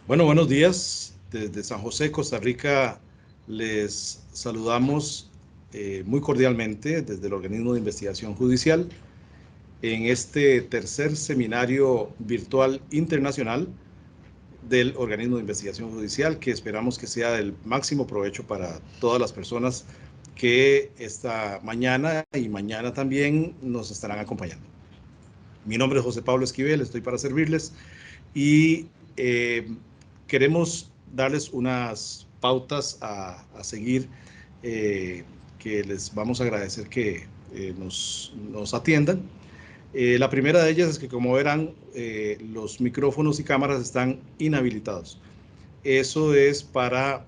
Bueno, buenos días. Desde San José, Costa Rica, les saludamos muy cordialmente desde el Organismo de Investigación Judicial en este tercer seminario virtual internacional del Organismo de Investigación Judicial, que esperamos que sea del máximo provecho para todas las personas que esta mañana y mañana también nos estarán acompañando. Mi nombre es José Pablo Esquivel, estoy para servirles y queremos darles unas pautas a seguir que les vamos a agradecer que nos atiendan. La primera de ellas es que, como verán, los micrófonos y cámaras están inhabilitados. Eso es para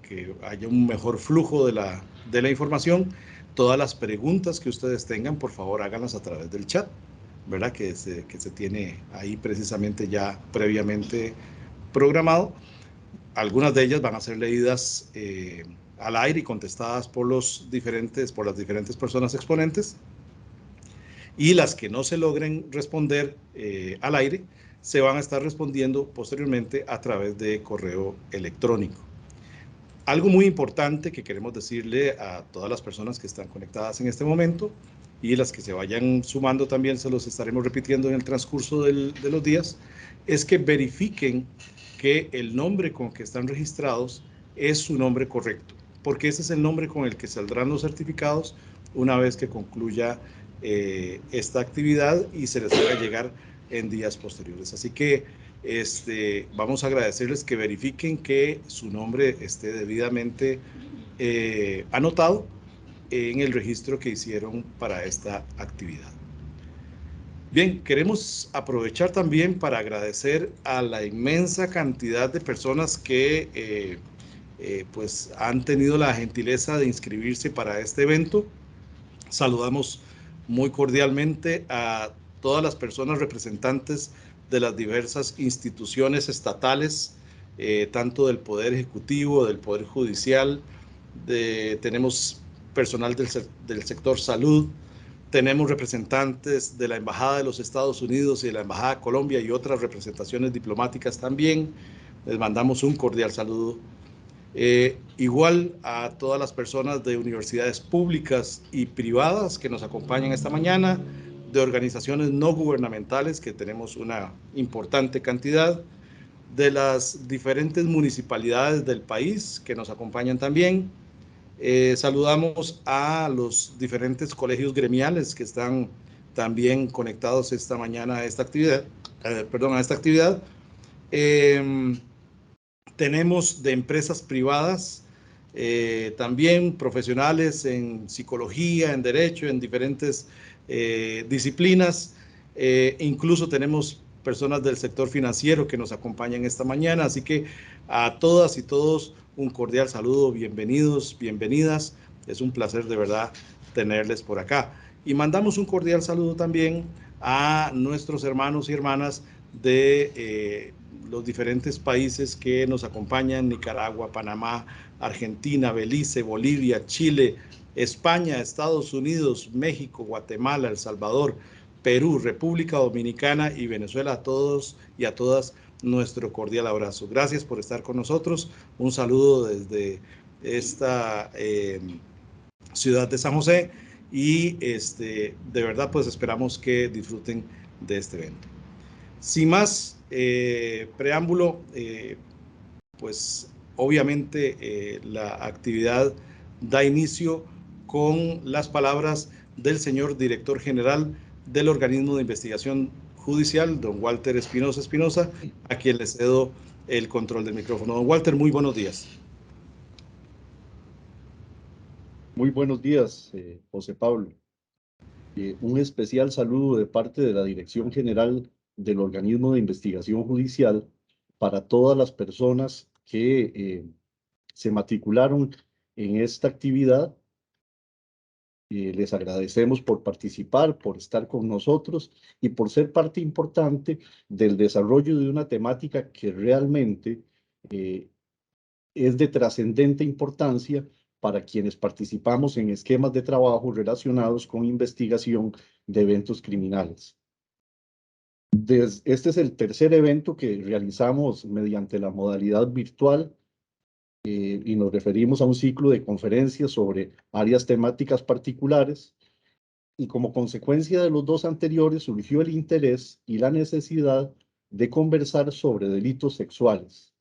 que haya un mejor flujo de la información. Todas las preguntas que ustedes tengan, por favor, háganlas a través del chat, ¿verdad? Que se tiene ahí precisamente ya previamente programado. Algunas de ellas van a ser leídas al aire y contestadas por las diferentes personas exponentes. Y las que no se logren responder al aire se van a estar respondiendo posteriormente a través de correo electrónico. Algo muy importante que queremos decirle a todas las personas que están conectadas en este momento y las que se vayan sumando también se los estaremos repitiendo en el transcurso de los días, es que verifiquen que el nombre con que están registrados es su nombre correcto, porque ese es el nombre con el que saldrán los certificados una vez que concluya esta actividad y se les haga llegar en días posteriores. Así que vamos a agradecerles que verifiquen que su nombre esté debidamente anotado en el registro que hicieron para esta actividad. Bien, queremos aprovechar también para agradecer a la inmensa cantidad de personas que pues han tenido la gentileza de inscribirse para este evento. Saludamos muy cordialmente a todas las personas representantes de las diversas instituciones estatales, tanto del Poder Ejecutivo, del Poder Judicial, tenemos personal del sector salud, tenemos representantes de la Embajada de los Estados Unidos y de la Embajada de Colombia y otras representaciones diplomáticas también. Les mandamos un cordial saludo. Igual a todas las personas de universidades públicas y privadas que nos acompañan esta mañana, de organizaciones no gubernamentales, que tenemos una importante cantidad, de las diferentes municipalidades del país que nos acompañan también. Saludamos a los diferentes colegios gremiales que están también conectados esta mañana a esta actividad. A esta actividad. Tenemos de empresas privadas, también profesionales en psicología, en derecho, en diferentes disciplinas. Incluso tenemos personas del sector financiero que nos acompañan esta mañana. Así que a todas y todos un cordial saludo, bienvenidos, bienvenidas. Es un placer de verdad tenerles por acá. Y mandamos un cordial saludo también a nuestros hermanos y hermanas de los diferentes países que nos acompañan: Nicaragua, Panamá, Argentina, Belice, Bolivia, Chile, España, Estados Unidos, México, Guatemala, El Salvador, Perú, República Dominicana y Venezuela. A todos y a todas nuestro cordial abrazo. Gracias por estar con nosotros. Un saludo desde esta ciudad de San José y de verdad pues esperamos que disfruten de este evento. Sin más preámbulo, pues obviamente la actividad da inicio con las palabras del señor director general del Organismo de Investigación Judicial, don Walter Espinosa Espinosa, a quien le cedo el control del micrófono. Don Walter, muy buenos días. Muy buenos días, José Pablo. Un especial saludo de parte de la Dirección General del Organismo de Investigación Judicial para todas las personas que se matricularon en esta actividad. Les agradecemos por participar, por estar con nosotros y por ser parte importante del desarrollo de una temática que realmente es de trascendente importancia para quienes participamos en esquemas de trabajo relacionados con investigación de eventos criminales. Este es el tercer evento que realizamos mediante la modalidad virtual y nos referimos a un ciclo de conferencias sobre áreas temáticas particulares. Y como consecuencia de los dos anteriores surgió el interés y la necesidad de conversar sobre delitos sexuales.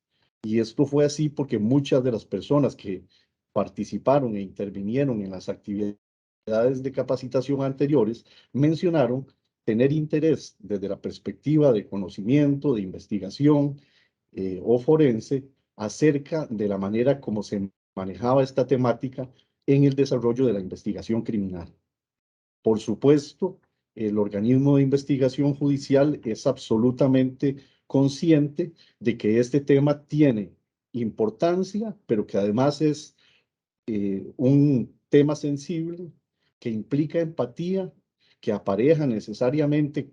Y esto fue así porque muchas de las personas que participaron e intervinieron en las actividades de capacitación anteriores mencionaron tener interés desde la perspectiva de conocimiento, de investigación o forense acerca de la manera como se manejaba esta temática en el desarrollo de la investigación criminal. Por supuesto, el organismo de investigación judicial es absolutamente consciente de que este tema tiene importancia, pero que además es un tema sensible que implica empatía, que apareja necesariamente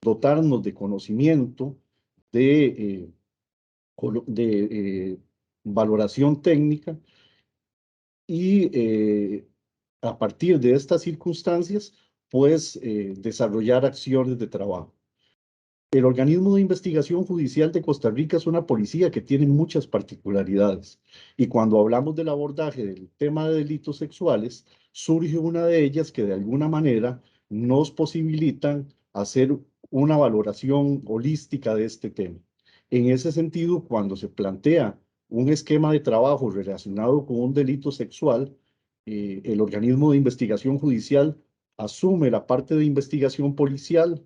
dotarnos de conocimiento, de, de valoración técnica y a partir de estas circunstancias, pues desarrollar acciones de trabajo. El organismo de investigación judicial de Costa Rica es una policía que tiene muchas particularidades y cuando hablamos del abordaje del tema de delitos sexuales, surge una de ellas que de alguna manera nos posibilitan hacer una valoración holística de este tema. En ese sentido, cuando se plantea un esquema de trabajo relacionado con un delito sexual, el organismo de investigación judicial asume la parte de investigación policial,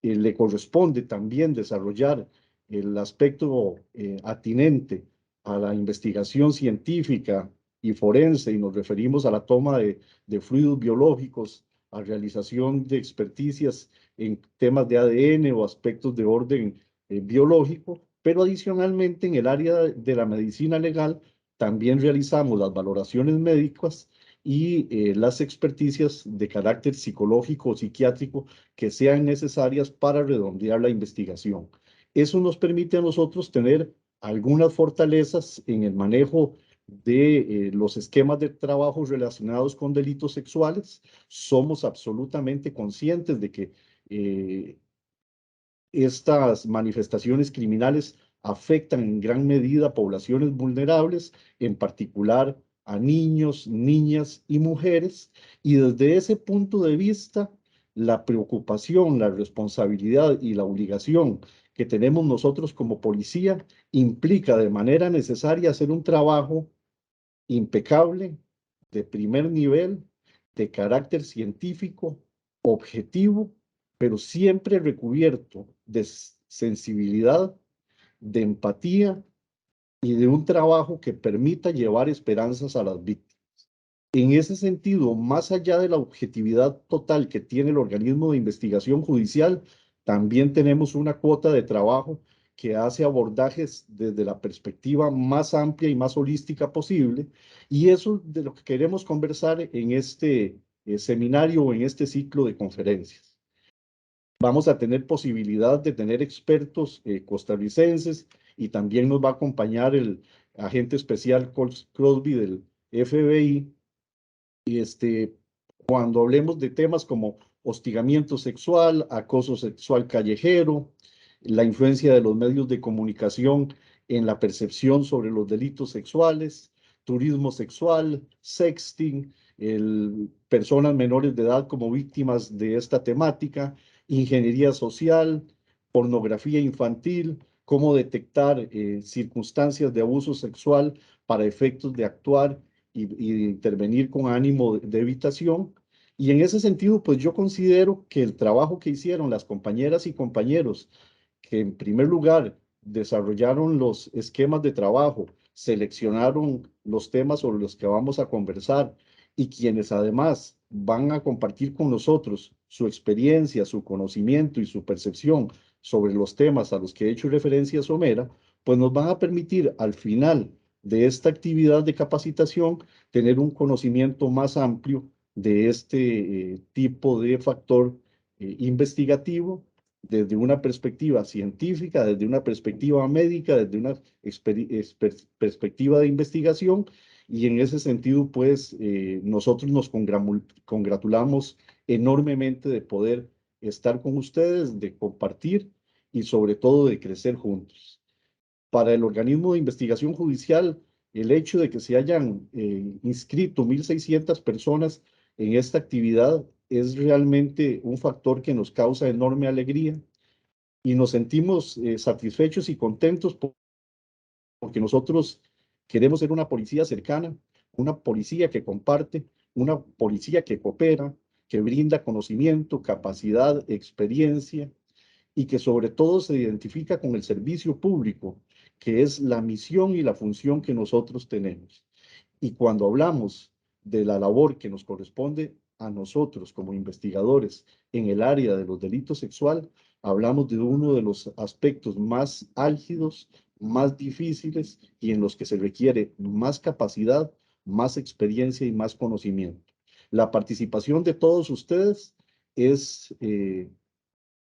le corresponde también desarrollar el aspecto atinente a la investigación científica y forense, y nos referimos a la toma de fluidos biológicos, a realización de experticias en temas de ADN o aspectos de orden biológico, pero adicionalmente en el área de la medicina legal también realizamos las valoraciones médicas y las experticias de carácter psicológico o psiquiátrico que sean necesarias para redondear la investigación. Eso nos permite a nosotros tener algunas fortalezas en el manejo de los esquemas de trabajo relacionados con delitos sexuales. Somos absolutamente conscientes de que estas manifestaciones criminales afectan en gran medida a poblaciones vulnerables, en particular a niños, niñas y mujeres, y desde ese punto de vista, la preocupación, la responsabilidad y la obligación que tenemos nosotros como policía implica de manera necesaria hacer un trabajo impecable, de primer nivel, de carácter científico, objetivo, pero siempre recubierto de sensibilidad, de empatía y de un trabajo que permita llevar esperanzas a las víctimas. En ese sentido, más allá de la objetividad total que tiene el organismo de investigación judicial, también tenemos una cuota de trabajo que hace abordajes desde la perspectiva más amplia y más holística posible, y eso es de lo que queremos conversar en este seminario o en este ciclo de conferencias. Vamos a tener posibilidad de tener expertos costarricenses y también nos va a acompañar el agente especial Crosby del FBI. Cuando hablemos de temas como hostigamiento sexual, acoso sexual callejero, la influencia de los medios de comunicación en la percepción sobre los delitos sexuales, turismo sexual, sexting, personas menores de edad como víctimas de esta temática, ingeniería social, pornografía infantil, cómo detectar circunstancias de abuso sexual para efectos de actuar y intervenir con ánimo de evitación. Y en ese sentido, pues yo considero que el trabajo que hicieron las compañeras y compañeros, que en primer lugar desarrollaron los esquemas de trabajo, seleccionaron los temas sobre los que vamos a conversar y quienes además van a compartir con nosotros su experiencia, su conocimiento y su percepción sobre los temas a los que he hecho referencia somera, pues nos van a permitir al final de esta actividad de capacitación tener un conocimiento más amplio de este tipo de factor investigativo desde una perspectiva científica, desde una perspectiva médica, desde una perspectiva de investigación, y en ese sentido, pues, nosotros nos congratulamos enormemente de poder estar con ustedes, de compartir y sobre todo de crecer juntos. Para el organismo de investigación judicial, el hecho de que se hayan inscrito 1.600 personas en esta actividad es realmente un factor que nos causa enorme alegría y nos sentimos satisfechos y contentos porque nosotros queremos ser una policía cercana, una policía que comparte, una policía que coopera, que brinda conocimiento, capacidad, experiencia y que sobre todo se identifica con el servicio público, que es la misión y la función que nosotros tenemos. Y cuando hablamos de la labor que nos corresponde a nosotros como investigadores en el área de los delitos sexuales, hablamos de uno de los aspectos más álgidos, más difíciles y en los que se requiere más capacidad, más experiencia y más conocimiento. La participación de todos ustedes es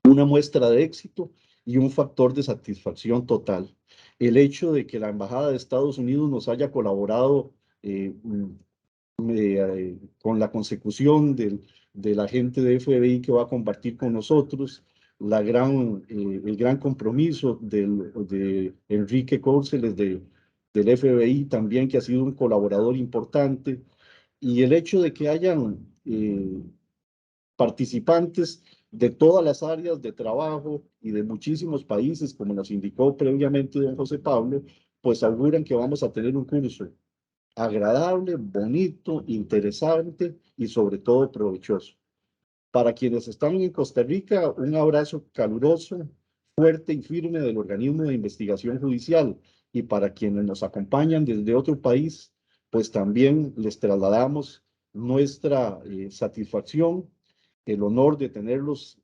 una muestra de éxito y un factor de satisfacción total. El hecho de que la Embajada de Estados Unidos nos haya colaborado con la consecución del agente de FBI que va a compartir con nosotros, el gran compromiso de Enrique Córceles del FBI también, que ha sido un colaborador importante, y el hecho de que hayan participantes de todas las áreas de trabajo y de muchísimos países, como nos indicó previamente don José Pablo, pues auguran que vamos a tener un curso agradable, bonito, interesante y sobre todo provechoso. Para quienes están en Costa Rica, un abrazo caluroso, fuerte y firme del organismo de investigación judicial. Y para quienes nos acompañan desde otro país, pues también les trasladamos nuestra satisfacción, el honor de tenerlos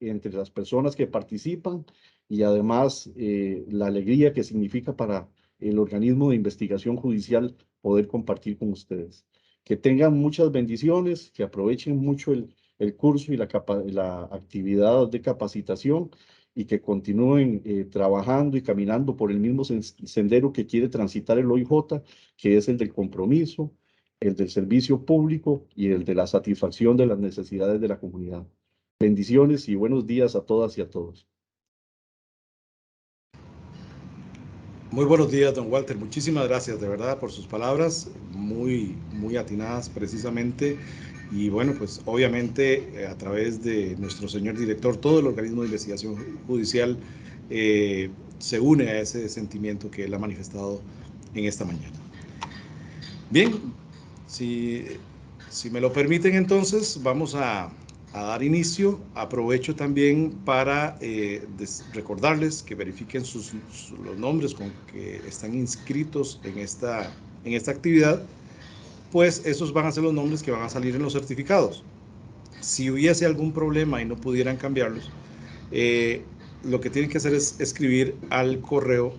entre las personas que participan y además la alegría que significa para el organismo de investigación judicial poder compartir con ustedes. Que tengan muchas bendiciones, que aprovechen mucho el curso y la actividad de capacitación y que continúen trabajando y caminando por el mismo sendero que quiere transitar el OIJ, que es el del compromiso, el del servicio público y el de la satisfacción de las necesidades de la comunidad. Bendiciones y buenos días a todas y a todos. Muy buenos días, don Walter. Muchísimas gracias de verdad por sus palabras, muy atinadas precisamente. Y bueno, pues obviamente a través de nuestro señor director, todo el organismo de investigación judicial se une a ese sentimiento que él ha manifestado en esta mañana. Bien, si me lo permiten entonces, vamos a dar inicio. Aprovecho también para recordarles que verifiquen los nombres con que están inscritos en esta actividad, pues esos van a ser los nombres que van a salir en los certificados. Si hubiese algún problema y no pudieran cambiarlos, lo que tienen que hacer es escribir al correo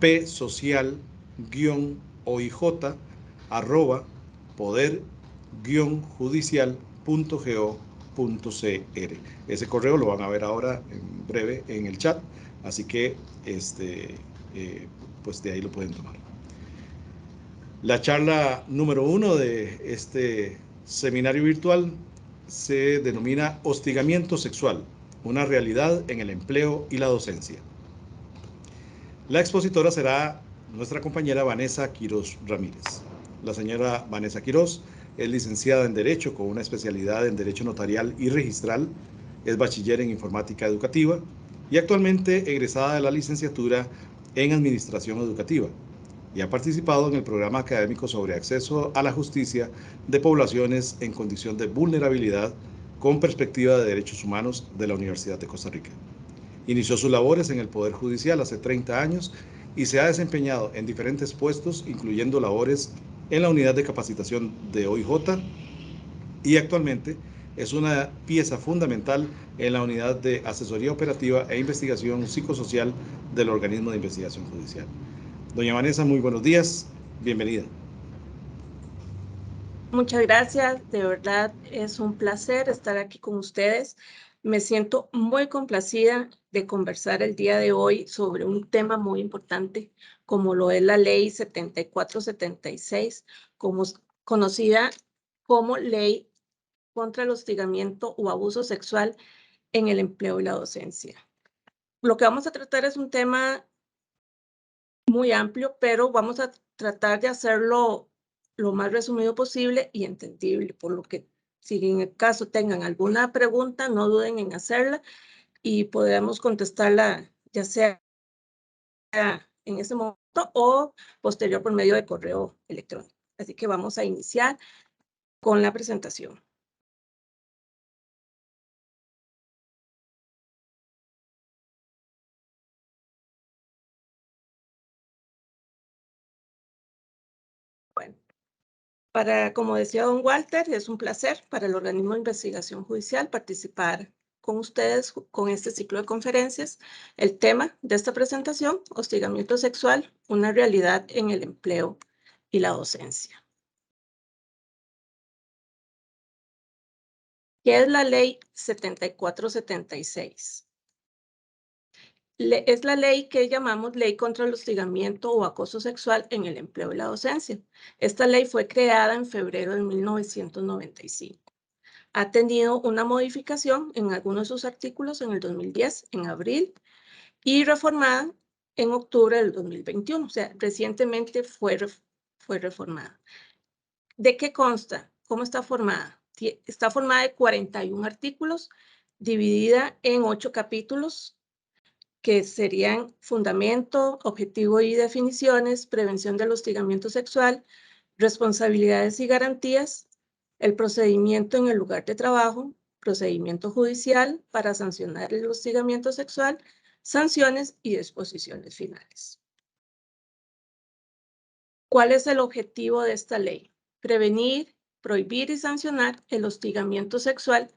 psocial-oij@poder-judicial.go.cr. Ese correo lo van a ver ahora en breve en el chat, así que pues de ahí lo pueden tomar. La charla número 1 de este seminario virtual se denomina Hostigamiento sexual, una realidad en el empleo y la docencia. La expositora será nuestra compañera Vanessa Quiroz Ramírez. La señora Vanessa Quiroz es licenciada en Derecho con una especialidad en Derecho Notarial y Registral, es bachiller en Informática Educativa y actualmente egresada de la licenciatura en Administración Educativa, y ha participado en el programa académico sobre acceso a la justicia de poblaciones en condición de vulnerabilidad con perspectiva de derechos humanos de la Universidad de Costa Rica. Inició sus labores en el Poder Judicial hace 30 años y se ha desempeñado en diferentes puestos, incluyendo labores en la unidad de capacitación de OIJ, y actualmente es una pieza fundamental en la unidad de asesoría operativa e investigación psicosocial del organismo de investigación judicial. Doña Vanessa, muy buenos días, bienvenida. Muchas gracias, de verdad es un placer estar aquí con ustedes. Me siento muy complacida de conversar el día de hoy sobre un tema muy importante, como lo es la Ley 7476, conocida como Ley contra el Hostigamiento o Abuso Sexual en el empleo y la docencia. Lo que vamos a tratar es un tema muy amplio, pero vamos a tratar de hacerlo lo más resumido posible y entendible, por lo que si en el caso tengan alguna pregunta, no duden en hacerla y podemos contestarla ya sea en ese momento o posterior por medio de correo electrónico. Así que vamos a iniciar con la presentación. Bueno, como decía don Walter, es un placer para el organismo de investigación judicial participar con ustedes con este ciclo de conferencias. El tema de esta presentación, hostigamiento sexual, una realidad en el empleo y la docencia. ¿Qué es la ley 7476? Es la ley que llamamos Ley contra el Hostigamiento o Acoso Sexual en el Empleo y la Docencia. Esta ley fue creada en febrero de 1995. Ha tenido una modificación en algunos de sus artículos en el 2010, en abril, y reformada en octubre del 2021. O sea, recientemente fue reformada. ¿De qué consta? ¿Cómo está formada? Está formada de 41 artículos, dividida en 8 capítulos, que serían fundamento, objetivo y definiciones, prevención del hostigamiento sexual, responsabilidades y garantías, el procedimiento en el lugar de trabajo, procedimiento judicial para sancionar el hostigamiento sexual, sanciones y disposiciones finales. ¿Cuál es el objetivo de esta ley? Prevenir, prohibir y sancionar el hostigamiento sexual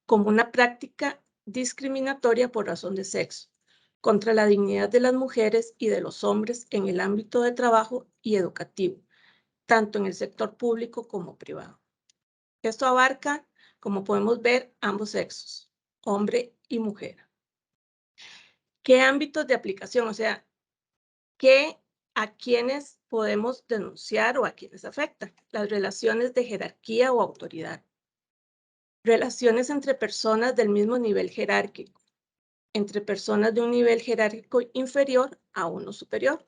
como una práctica discriminatoria por razón de sexo, contra la dignidad de las mujeres y de los hombres en el ámbito de trabajo y educativo, tanto en el sector público como privado. Esto abarca, como podemos ver, ambos sexos, hombre y mujer. ¿Qué ámbitos de aplicación? O sea, ¿a quiénes podemos denunciar o a quiénes afecta? Las relaciones de jerarquía o autoridad. Relaciones entre personas del mismo nivel jerárquico, entre personas de un nivel jerárquico inferior a uno superior,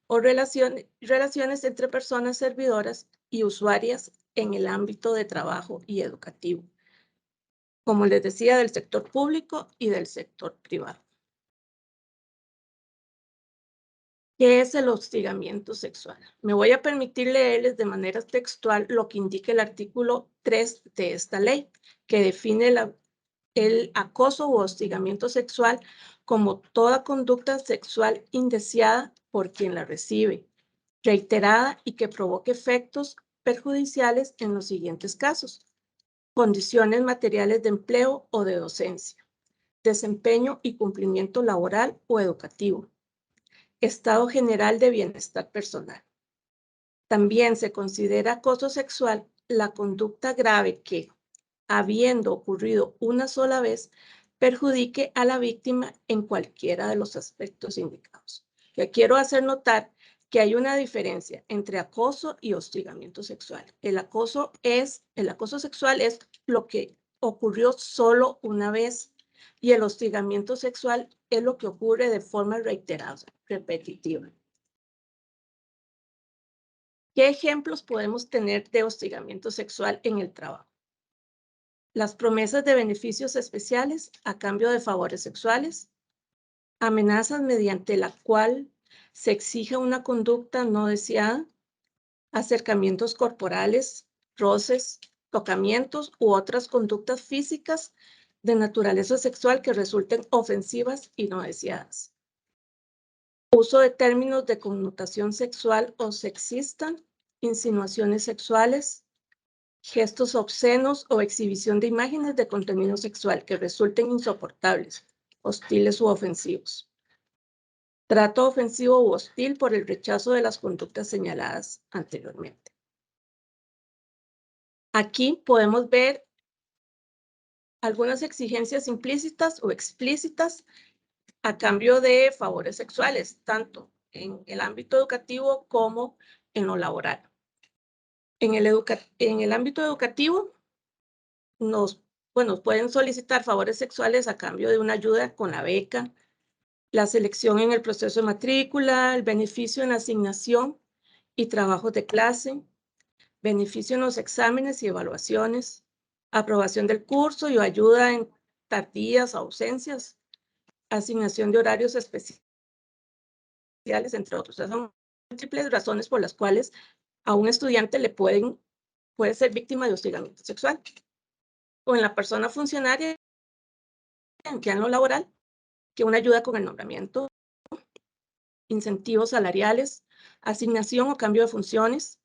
o relaciones entre personas servidoras y usuarias en el ámbito de trabajo y educativo, como les decía, del sector público y del sector privado. ¿Qué es el hostigamiento sexual? Me voy a permitir leerles de manera textual lo que indica el artículo 3 de esta ley, que define el acoso o hostigamiento sexual como toda conducta sexual indeseada por quien la recibe, reiterada y que provoque efectos perjudiciales en los siguientes casos: condiciones materiales de empleo o de docencia, desempeño y cumplimiento laboral o educativo, estado general de bienestar personal. También se considera acoso sexual la conducta grave que, habiendo ocurrido una sola vez, perjudique a la víctima en cualquiera de los aspectos indicados. Yo quiero hacer notar que hay una diferencia entre acoso y hostigamiento sexual. El acoso sexual es lo que ocurrió solo una vez y el hostigamiento sexual es lo que ocurre de forma reiterada, repetitiva. ¿Qué ejemplos podemos tener de hostigamiento sexual en el trabajo? Las promesas de beneficios especiales a cambio de favores sexuales, amenazas mediante la cual se exige una conducta no deseada, acercamientos corporales, roces, tocamientos u otras conductas físicas de naturaleza sexual que resulten ofensivas y no deseadas. Uso de términos de connotación sexual o sexista, insinuaciones sexuales, gestos obscenos o exhibición de imágenes de contenido sexual que resulten insoportables, hostiles u ofensivos. Trato ofensivo u hostil por el rechazo de las conductas señaladas anteriormente. Aquí podemos ver algunas exigencias implícitas o explícitas a cambio de favores sexuales, tanto en el ámbito educativo como en lo laboral. En el ámbito educativo nos bueno, pueden solicitar favores sexuales a cambio de una ayuda con la beca, la selección en el proceso de matrícula, el beneficio en la asignación y trabajos de clase, beneficio en los exámenes y evaluaciones, aprobación del curso y ayuda en tardías o ausencias, asignación de horarios especiales, entre otros. Esas son múltiples razones por las cuales a un estudiante le puede ser víctima de hostigamiento sexual. O en la persona funcionaria, ya en lo laboral, que una ayuda con el nombramiento, incentivos salariales, asignación o cambio de funciones,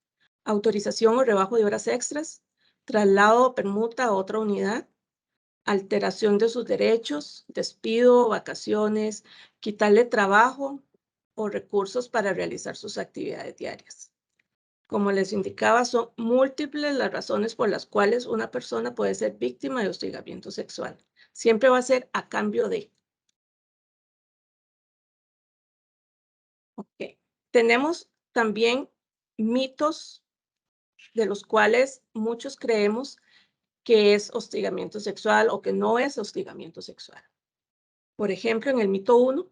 autorización o rebajo de horas extras, traslado o permuta a otra unidad, alteración de sus derechos, despido, vacaciones, quitarle trabajo o recursos para realizar sus actividades diarias. Como les indicaba, son múltiples las razones por las cuales una persona puede ser víctima de hostigamiento sexual. Siempre va a ser a cambio de. Ok. Tenemos también mitos de los cuales muchos creemos que es hostigamiento sexual o que no es hostigamiento sexual. Por ejemplo, en el mito 1,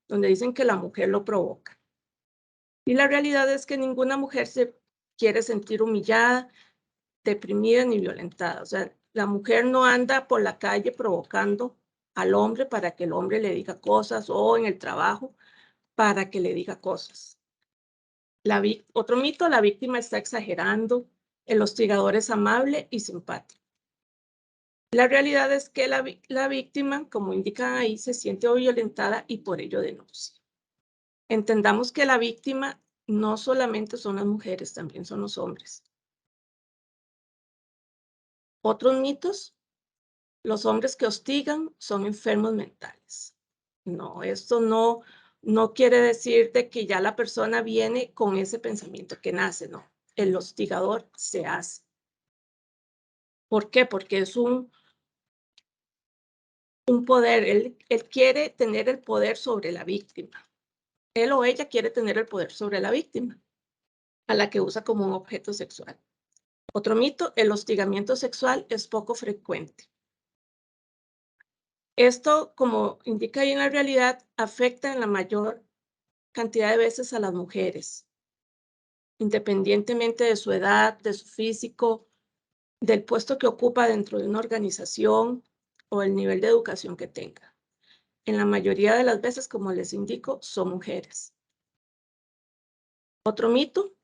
donde dicen que la mujer lo provoca. Y la realidad es que ninguna mujer se quiere sentir humillada, deprimida ni violentada. O sea, la mujer no anda por la calle provocando al hombre para que el hombre le diga cosas o en el trabajo para que le diga cosas. Otro mito, la víctima está exagerando, el hostigador es amable y simpático. La realidad es que la víctima, como indican ahí, se siente violentada y por ello denuncia. Entendamos que la víctima no solamente son las mujeres, también son los hombres. Otros mitos, los hombres que hostigan son enfermos mentales. No, esto no quiere decir de que ya la persona viene con ese pensamiento que nace, no. El hostigador se hace. ¿Por qué? Porque es un poder. Él quiere tener el poder sobre la víctima. Él o ella quiere tener el poder sobre la víctima, a la que usa como un objeto sexual. Otro mito, el hostigamiento sexual es poco frecuente. Esto, como indica ahí en la realidad, afecta en la mayor cantidad de veces a las mujeres, independientemente de su edad, de su físico, del puesto que ocupa dentro de una organización o el nivel de educación que tenga. En la mayoría de las veces, como les indico, son mujeres. Otro mito,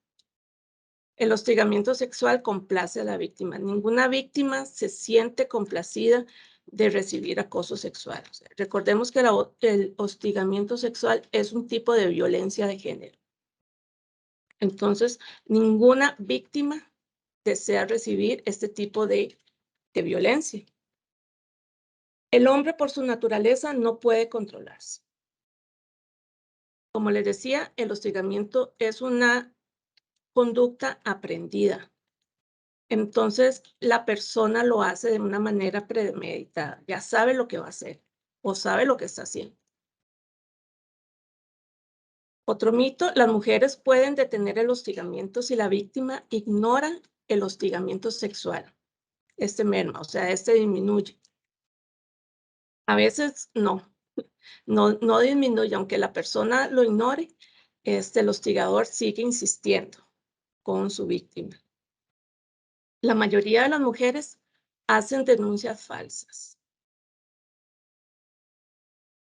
el hostigamiento sexual complace a la víctima. Ninguna víctima se siente complacida de recibir acoso sexual. O sea, recordemos que el hostigamiento sexual es un tipo de violencia de género. Entonces, ninguna víctima desea recibir este tipo de violencia. El hombre, por su naturaleza, no puede controlarse. Como les decía, el hostigamiento es una conducta aprendida. Entonces, la persona lo hace de una manera premeditada. Ya sabe lo que va a hacer o sabe lo que está haciendo. Otro mito, las mujeres pueden detener el hostigamiento si la víctima ignora el hostigamiento sexual. Este merma, o sea, este disminuye. A veces no disminuye, aunque la persona lo ignore, el hostigador sigue insistiendo con su víctima. La mayoría de las mujeres hacen denuncias falsas.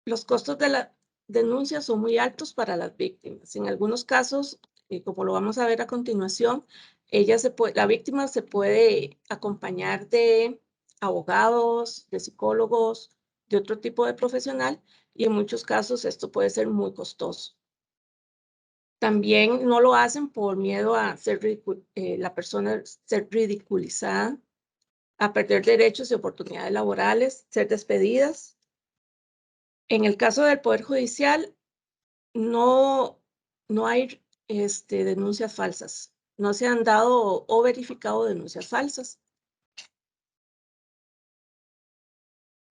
Los costos de la denuncia son muy altos para las víctimas. En algunos casos, como lo vamos a ver a continuación, la víctima se puede acompañar de abogados, de psicólogos, de otro tipo de profesional, y en muchos casos esto puede ser muy costoso. También no lo hacen por miedo a la persona ser ridiculizada, a perder derechos y oportunidades laborales, ser despedidas. En el caso del Poder Judicial, no hay denuncias falsas. No se han dado o verificado denuncias falsas.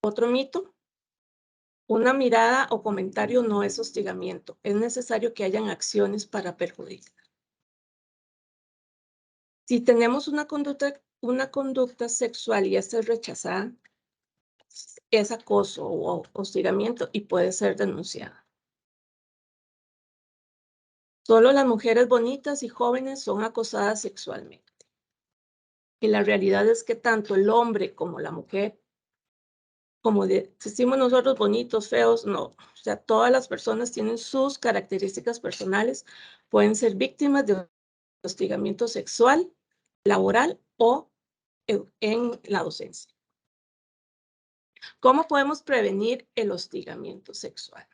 Otro mito, una mirada o comentario no es hostigamiento. Es necesario que hayan acciones para perjudicar. Si tenemos una conducta sexual y esta es rechazada, es acoso o hostigamiento y puede ser denunciada. Solo las mujeres bonitas y jóvenes son acosadas sexualmente. Y la realidad es que tanto el hombre como la mujer, como decimos nosotros bonitos, feos, no. O sea, todas las personas tienen sus características personales, pueden ser víctimas de hostigamiento sexual, laboral o en la docencia. ¿Cómo podemos prevenir el hostigamiento sexual?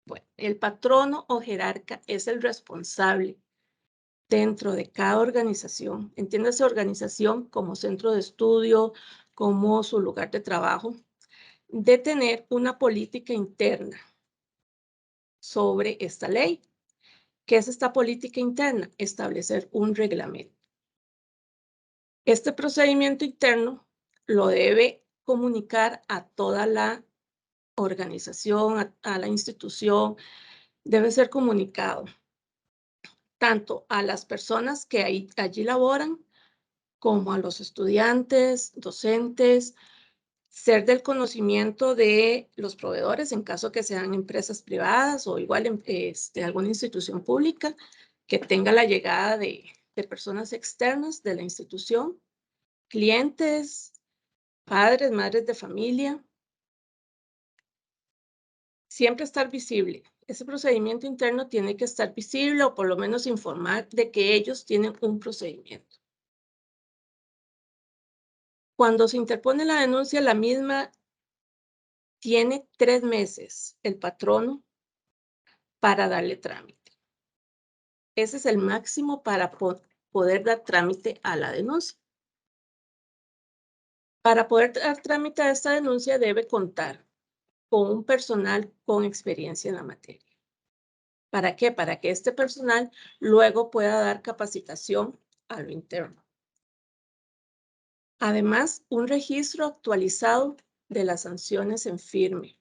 Bueno, el patrono o jerarca es el responsable dentro de cada organización. Entiéndase organización como centro de estudio, como su lugar de trabajo, de tener una política interna sobre esta ley. ¿Qué es esta política interna? Establecer un reglamento. Este procedimiento interno lo debe comunicar a toda la organización, a la institución, debe ser comunicado tanto a las personas que allí laboran como a los estudiantes, docentes, ser del conocimiento de los proveedores en caso que sean empresas privadas o igual alguna institución pública que tenga la llegada de personas externas de la institución, clientes, padres, madres de familia. Siempre estar visible. Ese procedimiento interno tiene que estar visible o por lo menos informar de que ellos tienen un procedimiento. Cuando se interpone la denuncia, la misma tiene 3 meses el patrono para darle trámite. Ese es el máximo para poder dar trámite a la denuncia. Para poder dar trámite a esta denuncia debe contar con un personal con experiencia en la materia. ¿Para qué? Para que este personal luego pueda dar capacitación a lo interno. Además, un registro actualizado de las sanciones en firme,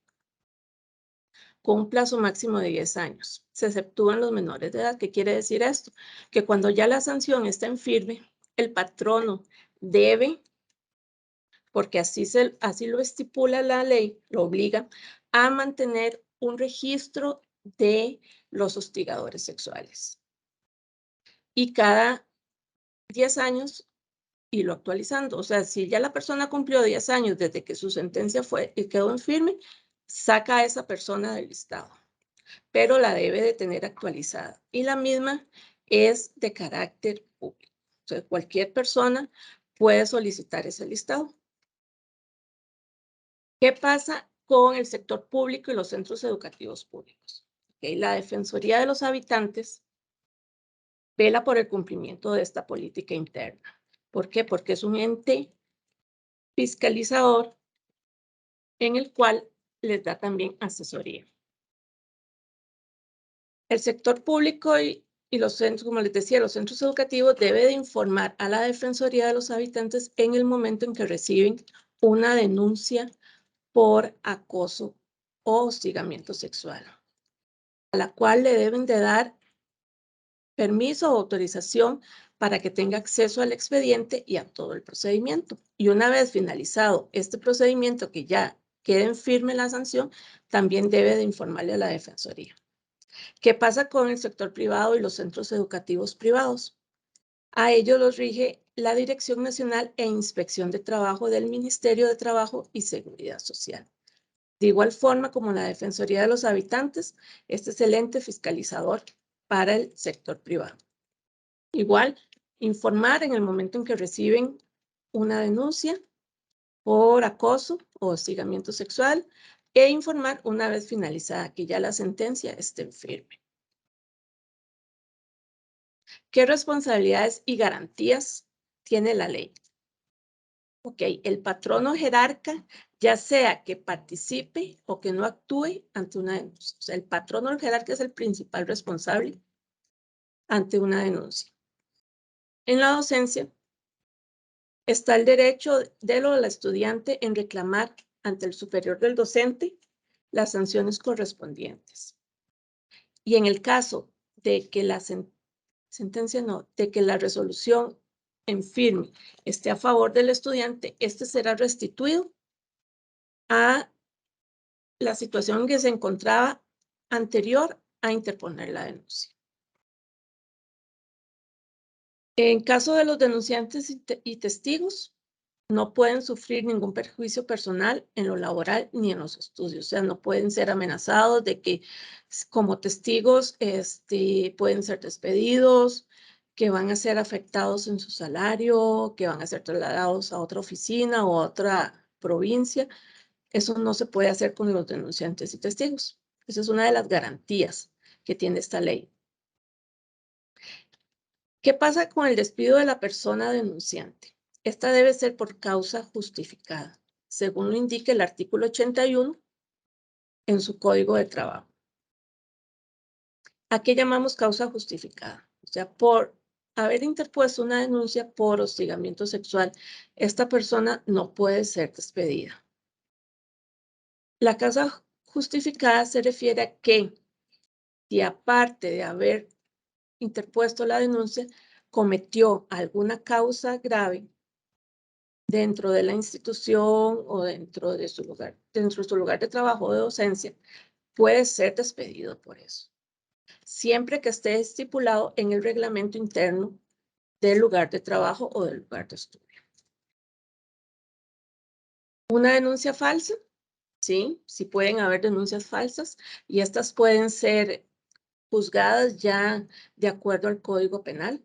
con un plazo máximo de 10 años. Se exceptúan los menores de edad. ¿Qué quiere decir esto? Que cuando ya la sanción está en firme, el patrono debe, porque así lo estipula la ley, lo obliga, a mantener un registro de los hostigadores sexuales. Y cada 10 años irlo actualizando. O sea, si ya la persona cumplió 10 años desde que su sentencia quedó en firme, saca a esa persona del listado, pero la debe de tener actualizada. Y la misma es de carácter público. O sea, cualquier persona puede solicitar ese listado. ¿Qué pasa con el sector público y los centros educativos públicos? La Defensoría de los Habitantes vela por el cumplimiento de esta política interna. ¿Por qué? Porque es un ente fiscalizador en el cual les da también asesoría. El sector público y los centros, como les decía, los centros educativos deben de informar a la Defensoría de los Habitantes en el momento en que reciben una denuncia por acoso o hostigamiento sexual, a la cual le deben de dar permiso o autorización para que tenga acceso al expediente y a todo el procedimiento. Y una vez finalizado este procedimiento, que ya quede en firme la sanción, también debe de informarle a la Defensoría. ¿Qué pasa con el sector privado y los centros educativos privados? A ellos los rige la Dirección Nacional e Inspección de Trabajo del Ministerio de Trabajo y Seguridad Social. De igual forma como la Defensoría de los Habitantes, este es el ente fiscalizador para el sector privado. Igual, informar en el momento en que reciben una denuncia por acoso o hostigamiento sexual e informar una vez finalizada que ya la sentencia esté en firme. ¿Qué responsabilidades y garantías tiene la ley? Ok, el patrono jerarca, ya sea que participe o que no actúe ante una denuncia. O sea, el patrono jerarca es el principal responsable ante una denuncia. En la docencia está el derecho del estudiante en reclamar ante el superior del docente las sanciones correspondientes. Y en el caso de que la de que la resolución en firme esté a favor del estudiante, este será restituido a la situación en que se encontraba anterior a interponer la denuncia. En caso de los denunciantes y testigos, no pueden sufrir ningún perjuicio personal en lo laboral ni en los estudios. O sea, no pueden ser amenazados de que como testigos pueden ser despedidos, que van a ser afectados en su salario, que van a ser trasladados a otra oficina o a otra provincia. Eso no se puede hacer con los denunciantes y testigos. Esa es una de las garantías que tiene esta ley. ¿Qué pasa con el despido de la persona denunciante? Esta debe ser por causa justificada, según lo indica el artículo 81 en su Código de Trabajo. ¿A qué llamamos causa justificada? O sea, por haber interpuesto una denuncia por hostigamiento sexual, esta persona no puede ser despedida. La causa justificada se refiere a que, si aparte de haber interpuesto la denuncia, cometió alguna causa grave dentro de la institución o dentro de su lugar de trabajo o de docencia, puede ser despedido por eso, siempre que esté estipulado en el reglamento interno del lugar de trabajo o del lugar de estudio. Una denuncia falsa, sí pueden haber denuncias falsas y estas pueden ser juzgadas ya de acuerdo al Código Penal.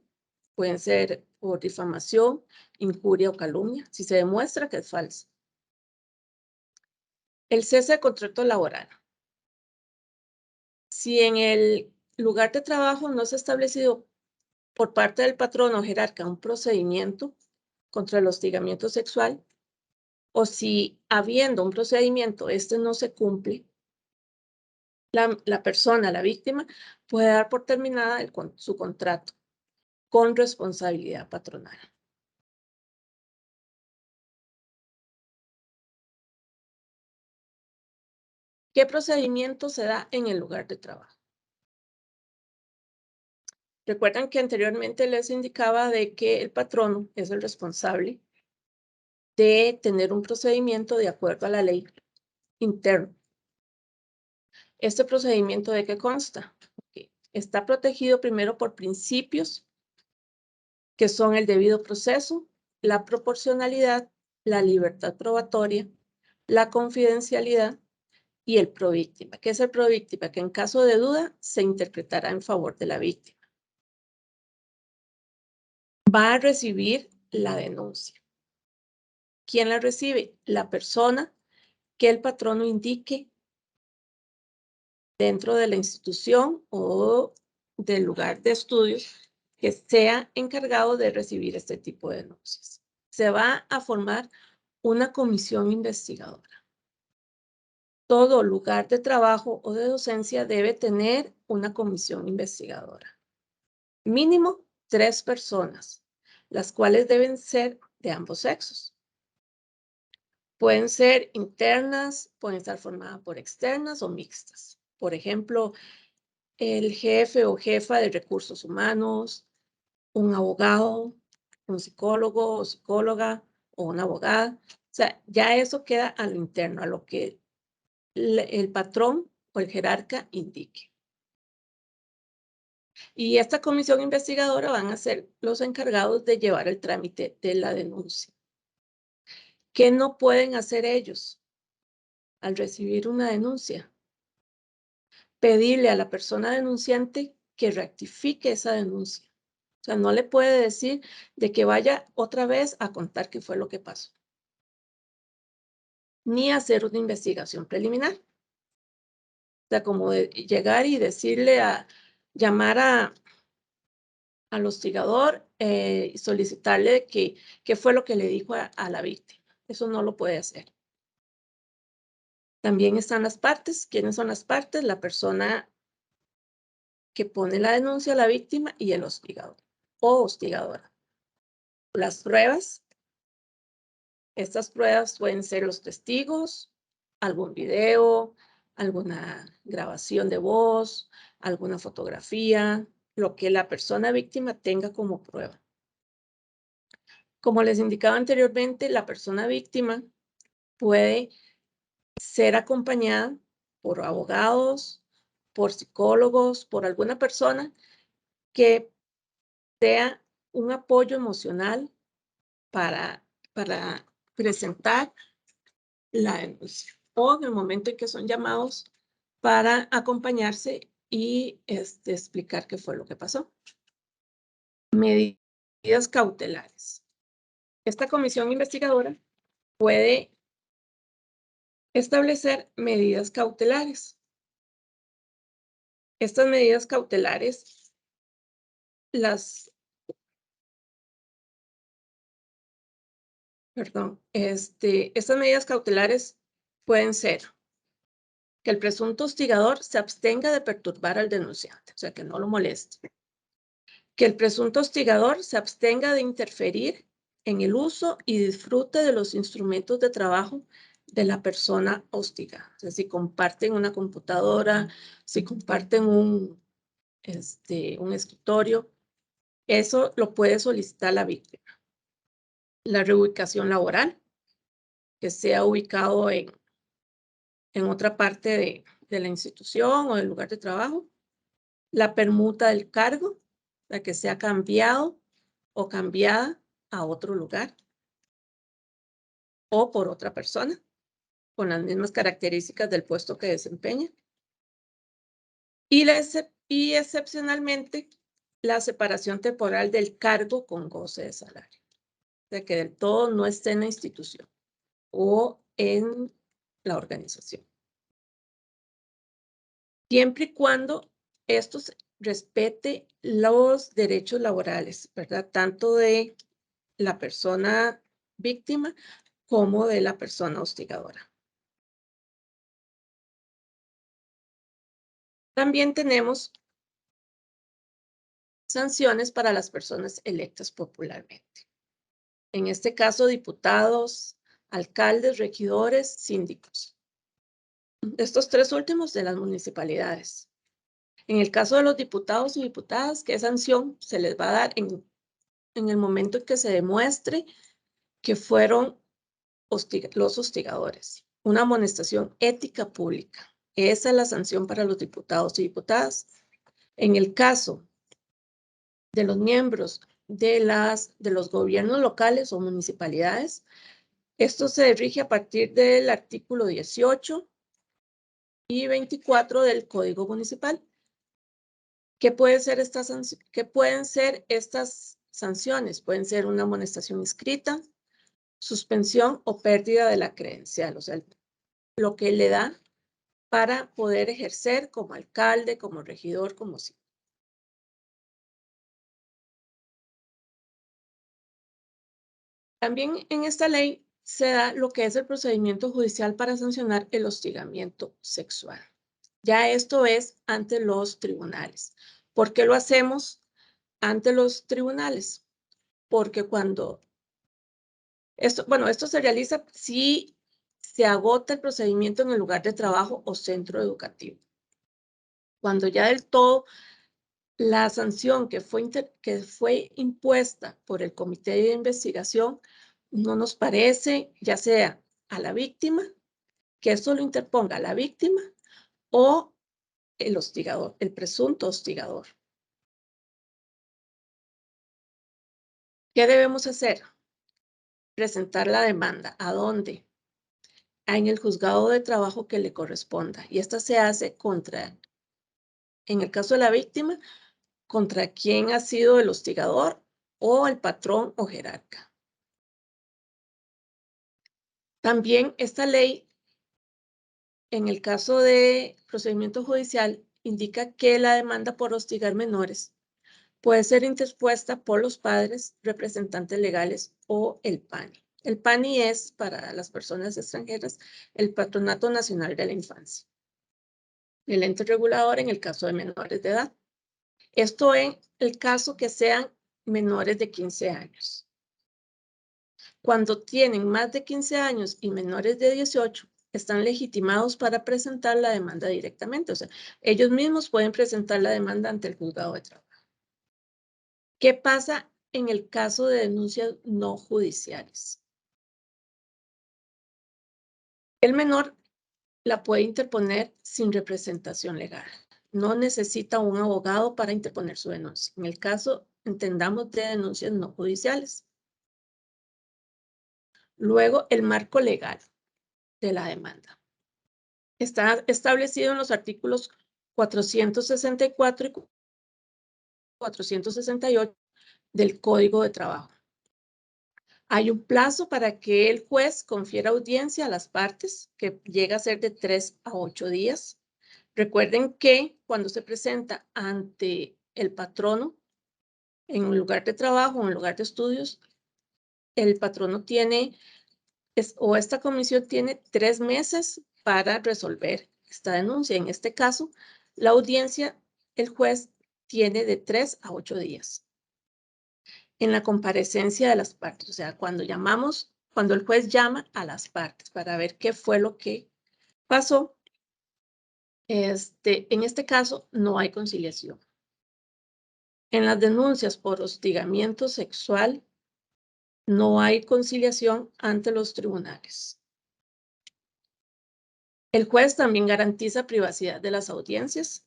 Pueden ser por difamación, injuria o calumnia, si se demuestra que es falsa. El cese de contrato laboral. Si en el lugar de trabajo no se ha establecido por parte del patrón o jerarca un procedimiento contra el hostigamiento sexual, o si habiendo un procedimiento, este no se cumple, la persona, la víctima, puede dar por terminada su contrato con responsabilidad patronal. ¿Qué procedimiento se da en el lugar de trabajo? Recuerdan que anteriormente les indicaba de que el patrono es el responsable de tener un procedimiento de acuerdo a la ley interno. ¿Este procedimiento de qué consta? Está protegido primero por principios que son el debido proceso, la proporcionalidad, la libertad probatoria, la confidencialidad y el províctima. ¿Qué es el províctima? Que en caso de duda se interpretará en favor de la víctima. Va a recibir la denuncia. ¿Quién la recibe? La persona que el patrono indique dentro de la institución o del lugar de estudios que sea encargado de recibir este tipo de denuncias. Se va a formar una comisión investigadora. Todo lugar de trabajo o de docencia debe tener una comisión investigadora. Mínimo 3 personas, las cuales deben ser de ambos sexos. Pueden ser internas, pueden estar formadas por externas o mixtas. Por ejemplo, el jefe o jefa de recursos humanos, un abogado, un psicólogo o psicóloga o una abogada. O sea, ya eso queda a lo interno, a lo que el patrón o el jerarca indique. Y esta comisión investigadora van a ser los encargados de llevar el trámite de la denuncia. ¿Qué no pueden hacer ellos al recibir una denuncia? Pedirle a la persona denunciante que rectifique esa denuncia. O sea, no le puede decir de que vaya otra vez a contar qué fue lo que pasó, ni hacer una investigación preliminar. O sea, como de llegar y decirle llamar al hostigador y solicitarle qué fue lo que le dijo a la víctima. Eso no lo puede hacer. También están las partes. ¿Quiénes son las partes? La persona que pone la denuncia a la víctima y el hostigador o hostigadora. Las pruebas. Estas pruebas pueden ser los testigos, algún video, alguna grabación de voz, alguna fotografía, lo que la persona víctima tenga como prueba. Como les indicaba anteriormente, la persona víctima puede ser acompañada por abogados, por psicólogos, por alguna persona que sea un apoyo emocional para presentar la denuncia o en el momento en que son llamados para acompañarse y explicar qué fue lo que pasó. Medidas cautelares. Esta comisión investigadora puede establecer medidas cautelares. Estas medidas cautelares estas medidas cautelares pueden ser que el presunto hostigador se abstenga de perturbar al denunciante, o sea, que no lo moleste. Que el presunto hostigador se abstenga de interferir en el uso y disfrute de los instrumentos de trabajo de la persona hostigada. O sea, si comparten una computadora, si comparten un escritorio, eso lo puede solicitar la víctima. La reubicación laboral, que sea ubicado en otra parte de la institución o del lugar de trabajo. La permuta del cargo, la que sea cambiado o cambiada a otro lugar o por otra persona con las mismas características del puesto que desempeña. Y excepcionalmente, la separación temporal del cargo con goce de salario. O sea, que del todo no esté en la institución o en la organización. Siempre y cuando esto respete los derechos laborales, ¿verdad? Tanto de la persona víctima como de la persona hostigadora. También tenemos sanciones para las personas electas popularmente. En este caso, diputados, alcaldes, regidores, síndicos. Estos tres últimos de las municipalidades. En el caso de los diputados y diputadas, ¿qué sanción se les va a dar en el momento en que se demuestre que fueron los hostigadores? Una amonestación ética pública. Esa es la sanción para los diputados y diputadas. En el caso de los miembros de los gobiernos locales o municipalidades, esto se rige a partir del artículo 18 y 24 del Código Municipal. ¿Qué pueden ser estas sanciones? Pueden ser una amonestación escrita, suspensión o pérdida de la credencial, o sea, lo que le da para poder ejercer como alcalde, como regidor, como sí. También en esta ley se da lo que es el procedimiento judicial para sancionar el hostigamiento sexual. Ya esto es ante los tribunales. ¿Por qué lo hacemos ante los tribunales? Porque esto se realiza si se agota el procedimiento en el lugar de trabajo o centro educativo. Cuando ya del todo la sanción que fue impuesta por el comité de investigación no nos parece, ya sea a la víctima, que esto lo interponga la víctima o el hostigador, el presunto hostigador. ¿Qué debemos hacer? Presentar la demanda. ¿A dónde? En el juzgado de trabajo que le corresponda. Y esta se hace en el caso de la víctima, contra quien ha sido el hostigador o el patrón o jerarca. También esta ley, en el caso de procedimiento judicial, indica que la demanda por hostigar menores puede ser interpuesta por los padres, representantes legales o el PANI. El PANI es, para las personas extranjeras, el Patronato Nacional de la Infancia. El ente regulador en el caso de menores de edad. Esto en el caso que sean menores de 15 años. Cuando tienen más de 15 años y menores de 18, están legitimados para presentar la demanda directamente. O sea, ellos mismos pueden presentar la demanda ante el juzgado de trabajo. ¿Qué pasa en el caso de denuncias no judiciales? El menor la puede interponer sin representación legal. No necesita un abogado para interponer su denuncia. En el caso, entendamos, de denuncias no judiciales. Luego, el marco legal de la demanda. Está establecido en los artículos 464 y 468 del Código de Trabajo. Hay un plazo para que el juez confiera audiencia a las partes, que llega a ser de 3 a 8 días. Recuerden que cuando se presenta ante el patrono en un lugar de trabajo o en un lugar de estudios, el patrono tiene, o esta comisión tiene 3 meses para resolver esta denuncia. En este caso, la audiencia, el juez tiene de 3 a 8 días. En la comparecencia de las partes, o sea, cuando el juez llama a las partes para ver qué fue lo que pasó, en este caso no hay conciliación. En las denuncias por hostigamiento sexual no hay conciliación ante los tribunales. El juez también garantiza privacidad de las audiencias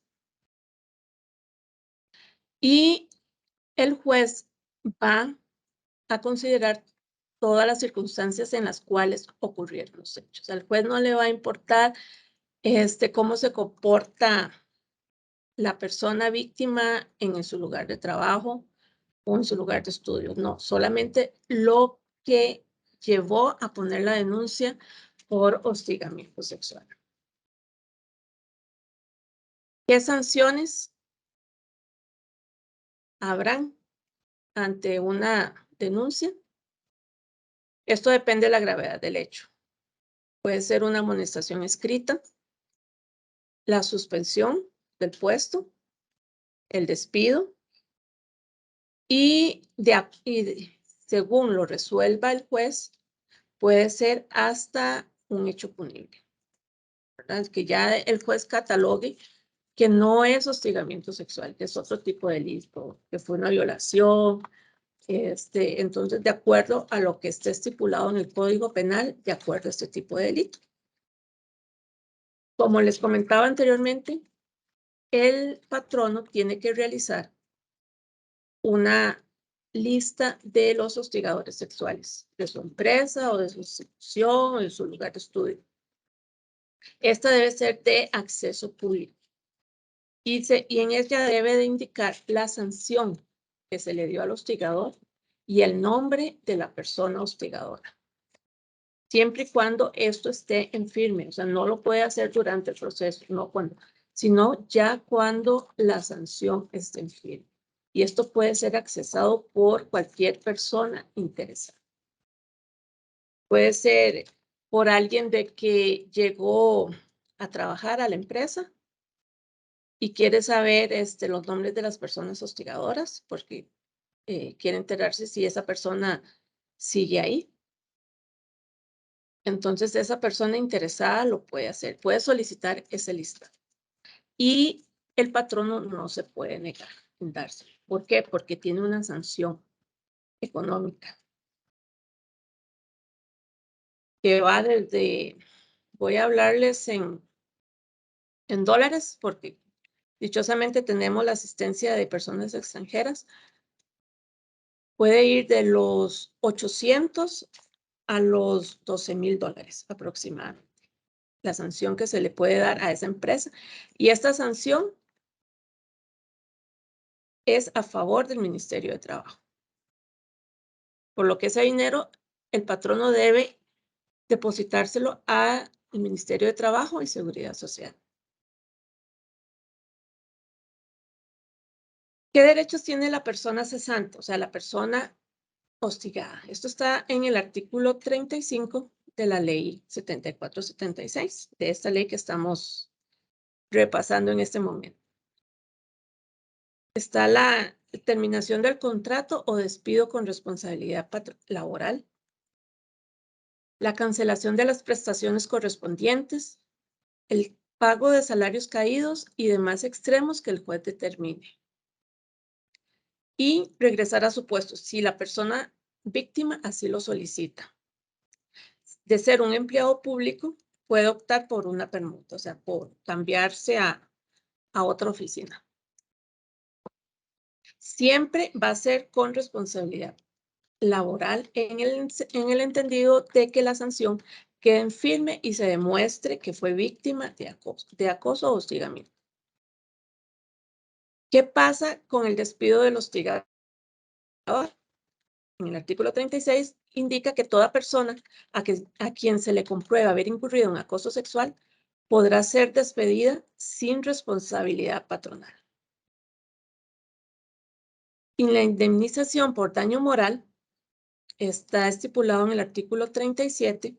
y el juez va a considerar todas las circunstancias en las cuales ocurrieron los hechos. Al juez no le va a importar cómo se comporta la persona víctima en su lugar de trabajo o en su lugar de estudio. No, solamente lo que llevó a poner la denuncia por hostigamiento sexual. ¿Qué sanciones habrán ante una denuncia? Esto depende de la gravedad del hecho. Puede ser una amonestación escrita, la suspensión del puesto, el despido y según lo resuelva el juez, puede ser hasta un hecho punible, ¿verdad? Que ya el juez catalogue que no es hostigamiento sexual, que es otro tipo de delito, que fue una violación. Entonces, de acuerdo a lo que esté estipulado en el Código Penal, de acuerdo a este tipo de delito. Como les comentaba anteriormente, el patrono tiene que realizar una lista de los hostigadores sexuales de su empresa o de su institución o de su lugar de estudio. Esta debe ser de acceso público y en ella debe de indicar la sanción que se le dio al hostigador y el nombre de la persona hostigadora. Siempre y cuando esto esté en firme, o sea, no lo puede hacer durante el proceso, sino ya cuando la sanción esté en firme. Y esto puede ser accesado por cualquier persona interesada. Puede ser por alguien de que llegó a trabajar a la empresa y quiere saber los nombres de las personas hostigadoras porque quiere enterarse si esa persona sigue ahí. Entonces, esa persona interesada lo puede hacer, puede solicitar ese listado. Y el patrono no se puede negar en dárselo. ¿Por qué? Porque tiene una sanción económica que va desde, voy a hablarles en dólares, porque dichosamente tenemos la asistencia de personas extranjeras. Puede ir de los 800 a los $12,000 aproximadamente. La sanción que se le puede dar a esa empresa. Y esta sanción es a favor del Ministerio de Trabajo. Por lo que ese dinero, el patrono debe depositárselo al Ministerio de Trabajo y Seguridad Social. ¿Qué derechos tiene la persona cesante? O sea, la persona hostigada. Esto está en el artículo 35 de la ley 7476, de esta ley que estamos repasando en este momento. Está la terminación del contrato o despido con responsabilidad laboral, la cancelación de las prestaciones correspondientes, el pago de salarios caídos y demás extremos que el juez determine. Y regresar a su puesto si la persona víctima así lo solicita. De ser un empleado público, puede optar por una permuta, o sea, por cambiarse a otra oficina. Siempre va a ser con responsabilidad laboral en el entendido de que la sanción quede en firme y se demuestre que fue víctima de acoso o hostigamiento. ¿Qué pasa con el despido del hostigador? En el artículo 36 indica que toda persona a quien se le comprueba haber incurrido en acoso sexual podrá ser despedida sin responsabilidad patronal. Y la indemnización por daño moral está estipulado en el artículo 37.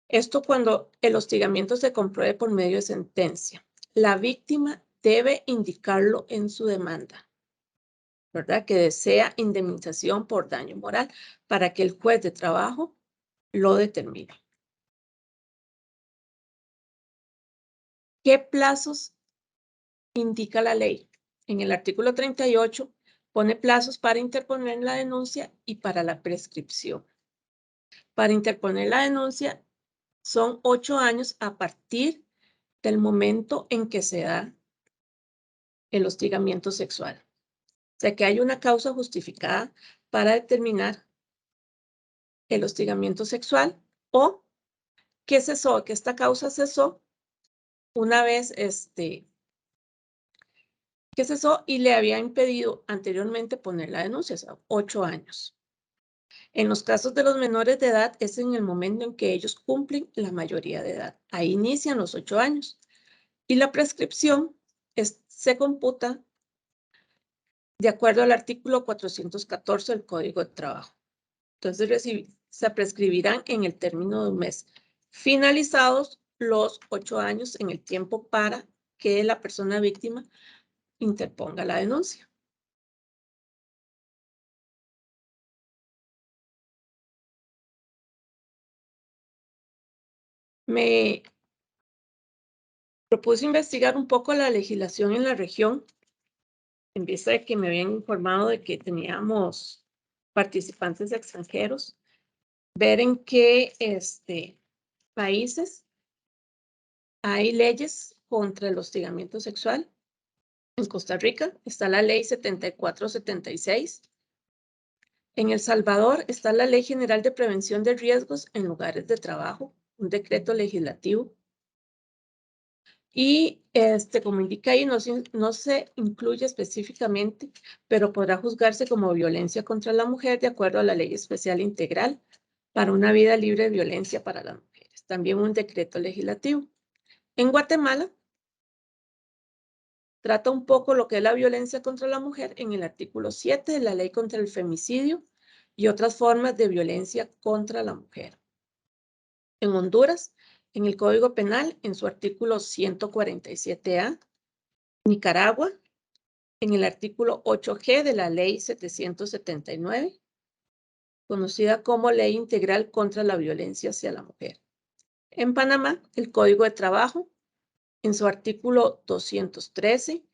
Esto cuando el hostigamiento se compruebe por medio de sentencia. La víctima debe indicarlo en su demanda, ¿verdad? Que desea indemnización por daño moral para que el juez de trabajo lo determine. ¿Qué plazos indica la ley? En el artículo 38 pone plazos para interponer la denuncia y para la prescripción. Para interponer la denuncia son 8 años a partir del momento en que se da el hostigamiento sexual. O sea, que hay una causa justificada para determinar el hostigamiento sexual o que cesó, que esta causa cesó una vez que cesó y le había impedido anteriormente poner la denuncia, o sea, 8 años. En los casos de los menores de edad es en el momento en que ellos cumplen la mayoría de edad. Ahí inician los 8 años. Y la prescripción se computa de acuerdo al artículo 414 del Código de Trabajo. Entonces se prescribirán en el término de un mes, finalizados los 8 años en el tiempo para que la persona víctima interponga la denuncia. Me propuse investigar un poco la legislación en la región, en vista de que me habían informado de que teníamos participantes extranjeros, ver en qué países hay leyes contra el hostigamiento sexual. En Costa Rica está la ley 7476. En El Salvador está la Ley General de Prevención de Riesgos en Lugares de Trabajo, un decreto legislativo. Y como indica ahí, no se incluye específicamente, pero podrá juzgarse como violencia contra la mujer de acuerdo a la Ley Especial Integral para una vida libre de violencia para las mujeres. También un decreto legislativo. En Guatemala trata un poco lo que es la violencia contra la mujer en el artículo 7 de la Ley contra el Femicidio y otras formas de violencia contra la mujer. En Honduras, en el Código Penal, en su artículo 147A. Nicaragua, en el artículo 8G de la Ley 779, conocida como Ley Integral contra la Violencia hacia la Mujer. En Panamá, el Código de Trabajo, en su artículo 213.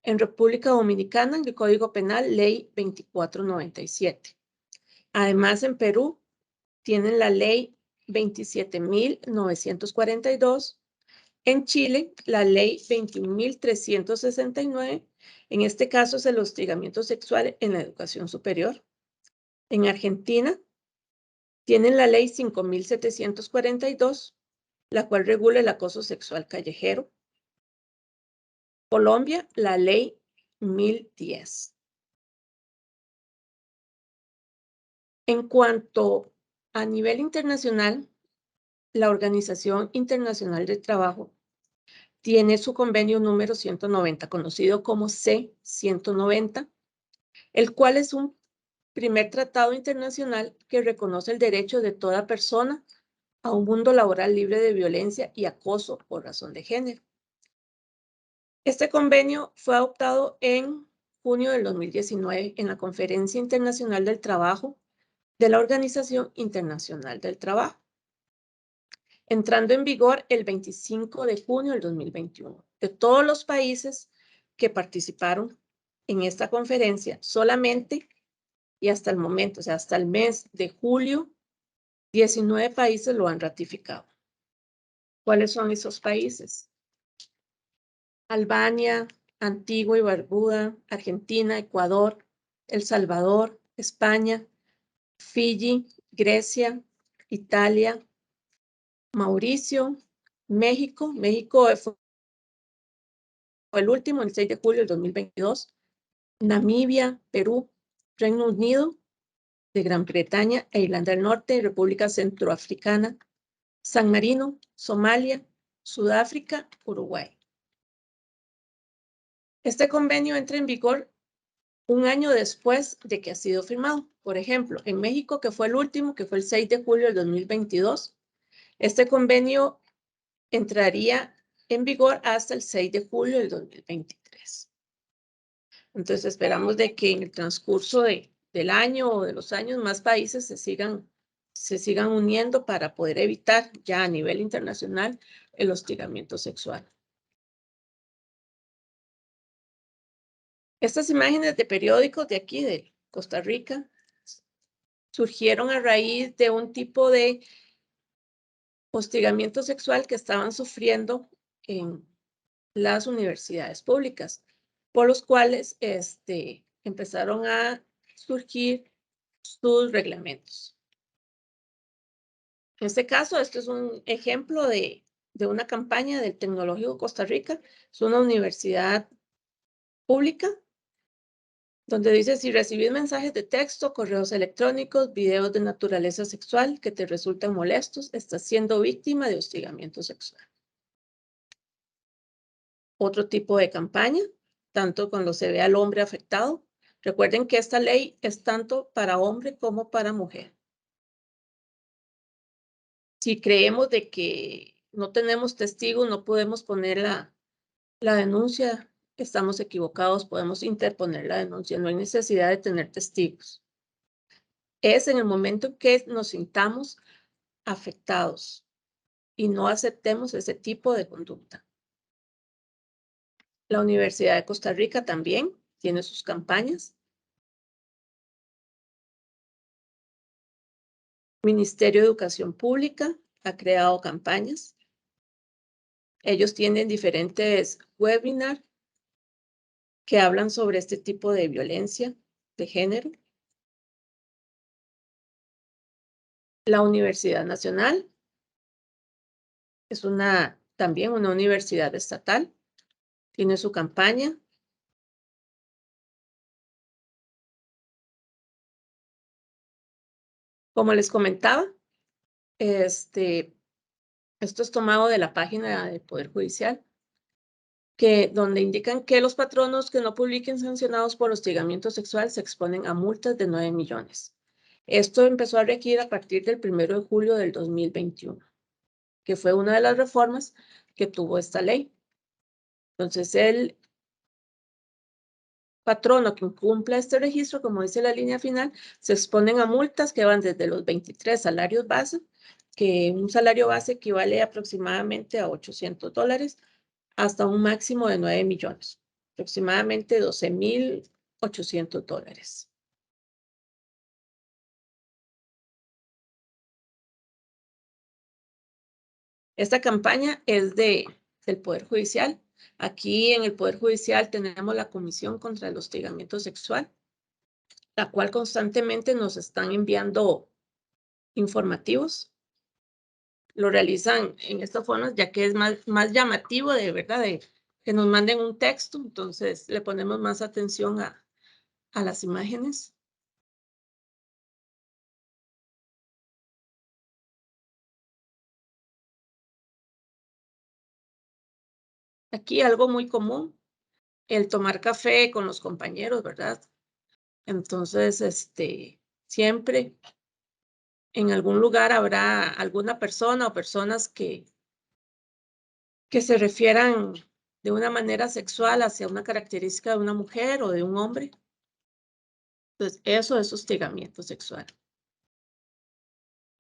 En República Dominicana, en el Código Penal, Ley 2497. Además, en Perú, tienen la Ley 27.942. En Chile, la Ley 21.369. En este caso es el hostigamiento sexual en la educación superior. En Argentina, tienen la Ley 5.742, la cual regula el acoso sexual callejero. Colombia, la Ley 1010. En cuanto a nivel internacional, la Organización Internacional del Trabajo tiene su convenio número 190, conocido como C-190, el cual es un primer tratado internacional que reconoce el derecho de toda persona a un mundo laboral libre de violencia y acoso por razón de género. Este convenio fue adoptado en junio del 2019 en la Conferencia Internacional del Trabajo de la Organización Internacional del Trabajo, entrando en vigor el 25 de junio del 2021. De todos los países que participaron en esta conferencia, solamente y hasta el momento, o sea, hasta el mes de julio, 19 países lo han ratificado. ¿Cuáles son esos países? Albania, Antigua y Barbuda, Argentina, Ecuador, El Salvador, España, Fiji, Grecia, Italia, Mauricio, México. México fue el último, el 6 de julio del 2022. Namibia, Perú, Reino Unido, de Gran Bretaña e Irlanda del Norte, República Centroafricana, San Marino, Somalia, Sudáfrica, Uruguay. Este convenio entra en vigor un año después de que ha sido firmado. Por ejemplo, en México, que fue el último, que fue el 6 de julio del 2022, este convenio entraría en vigor hasta el 6 de julio del 2023. Entonces, esperamos de que en el transcurso del año o de los años más países se sigan uniendo para poder evitar ya a nivel internacional el hostigamiento sexual. Estas imágenes de periódicos de aquí, de Costa Rica, surgieron a raíz de un tipo de hostigamiento sexual que estaban sufriendo en las universidades públicas, por los cuales empezaron a surgir sus reglamentos. En este caso, esto es un ejemplo de una campaña del Tecnológico Costa Rica. Es una universidad pública donde dice: si recibís mensajes de texto, correos electrónicos, videos de naturaleza sexual que te resultan molestos, estás siendo víctima de hostigamiento sexual. Otro tipo de campaña, tanto cuando se ve al hombre afectado. Recuerden que esta ley es tanto para hombre como para mujer. Si creemos de que no tenemos testigos, no podemos poner la denuncia, estamos equivocados, podemos interponer la denuncia, no hay necesidad de tener testigos. Es en el momento en que nos sintamos afectados y no aceptemos ese tipo de conducta. La Universidad de Costa Rica también tiene sus campañas. Ministerio de Educación Pública ha creado campañas. Ellos tienen diferentes webinars que hablan sobre este tipo de violencia de género. La Universidad Nacional es también una universidad estatal. Tiene su campaña. Como les comentaba, esto es tomado de la página del Poder Judicial, donde indican que los patronos que no publiquen sancionados por hostigamiento sexual se exponen a multas de 9 millones. Esto empezó a regir a partir del 1 de julio del 2021, que fue una de las reformas que tuvo esta ley. Entonces, el patrono que incumpla este registro, como dice la línea final, se exponen a multas que van desde los 23 salarios base, que un salario base equivale aproximadamente a $800, hasta un máximo de 9 millones, aproximadamente $12,800. Esta campaña es del Poder Judicial. Aquí en el Poder Judicial tenemos la Comisión contra el Hostigamiento Sexual, la cual constantemente nos están enviando informativos. Lo realizan en esta forma, ya que es más llamativo de verdad, de que nos manden un texto, entonces le ponemos más atención a las imágenes. Aquí algo muy común, el tomar café con los compañeros, ¿verdad? Entonces, siempre en algún lugar habrá alguna persona o personas que se refieran de una manera sexual hacia una característica de una mujer o de un hombre. Entonces, eso es hostigamiento sexual,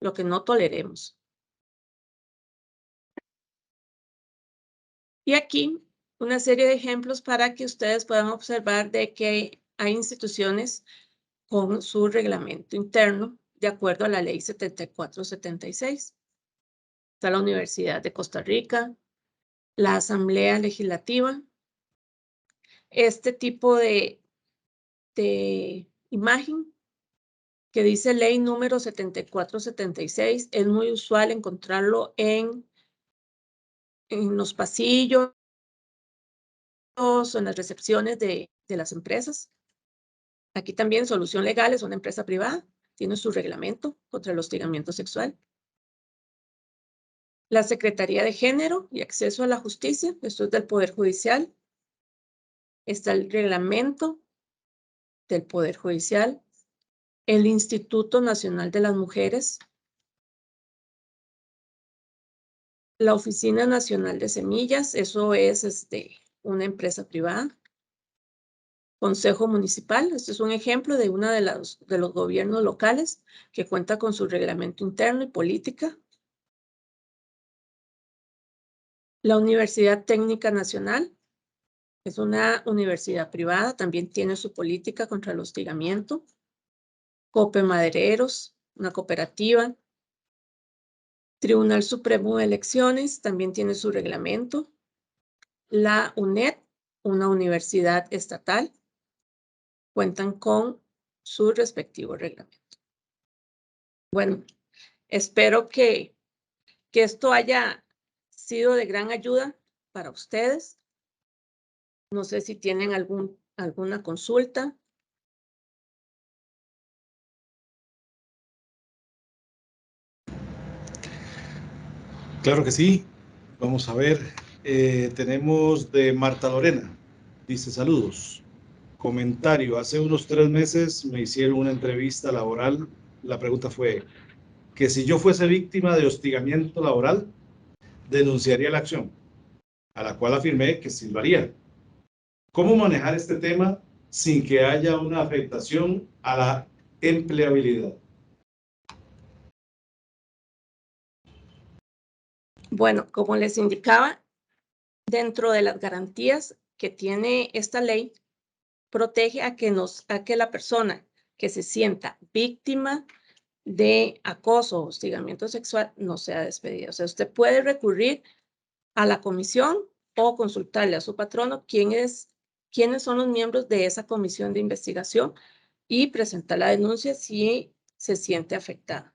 lo que no toleremos. Y aquí una serie de ejemplos para que ustedes puedan observar de que hay instituciones con su reglamento interno de acuerdo a la ley 7476. está la Universidad de Costa Rica, la Asamblea Legislativa. Este tipo de imagen que dice ley número 7476 es muy usual encontrarlo en los pasillos o en las recepciones de las empresas. Aquí también Solución Legal es una empresa privada, tiene su reglamento contra el hostigamiento sexual. La Secretaría de Género y Acceso a la Justicia, esto es del Poder Judicial. Está el reglamento del Poder Judicial. El Instituto Nacional de las Mujeres. La Oficina Nacional de Semillas, eso es una empresa privada. Consejo Municipal, este es un ejemplo de uno de los gobiernos locales que cuenta con su reglamento interno y política. La Universidad Técnica Nacional es una universidad privada, también tiene su política contra el hostigamiento. Cope Madereros, una cooperativa. Tribunal Supremo de Elecciones también tiene su reglamento. La UNED, una universidad estatal, cuentan con su respectivo reglamento. Bueno, espero que esto haya sido de gran ayuda para ustedes. No sé si tienen alguna consulta. Claro que sí. Vamos a ver. Tenemos de Marta Lorena. Dice, saludos. Comentario. Hace unos 3 meses me hicieron una entrevista laboral. La pregunta fue que si yo fuese víctima de hostigamiento laboral, denunciaría la acción, a la cual afirmé que sí lo haría. ¿Cómo manejar este tema sin que haya una afectación a la empleabilidad? Bueno, como les indicaba, dentro de las garantías que tiene esta ley, protege a que la persona que se sienta víctima de acoso o hostigamiento sexual no sea despedida. O sea, usted puede recurrir a la comisión o consultarle a su patrono quiénes son los miembros de esa comisión de investigación y presentar la denuncia si se siente afectada.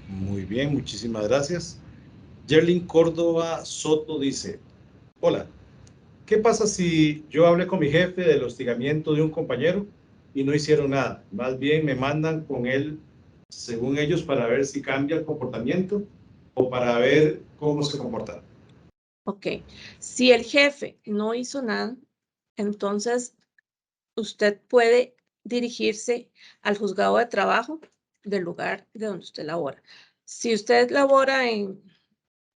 Muy bien, muchísimas gracias. Yerlin Córdoba Soto dice, hola, ¿qué pasa si yo hablé con mi jefe del hostigamiento de un compañero y no hicieron nada? Más bien me mandan con él, según ellos, para ver si cambia el comportamiento o para ver cómo se comporta. Ok, si el jefe no hizo nada, entonces usted puede dirigirse al juzgado de trabajo del lugar de donde usted labora. Si usted labora en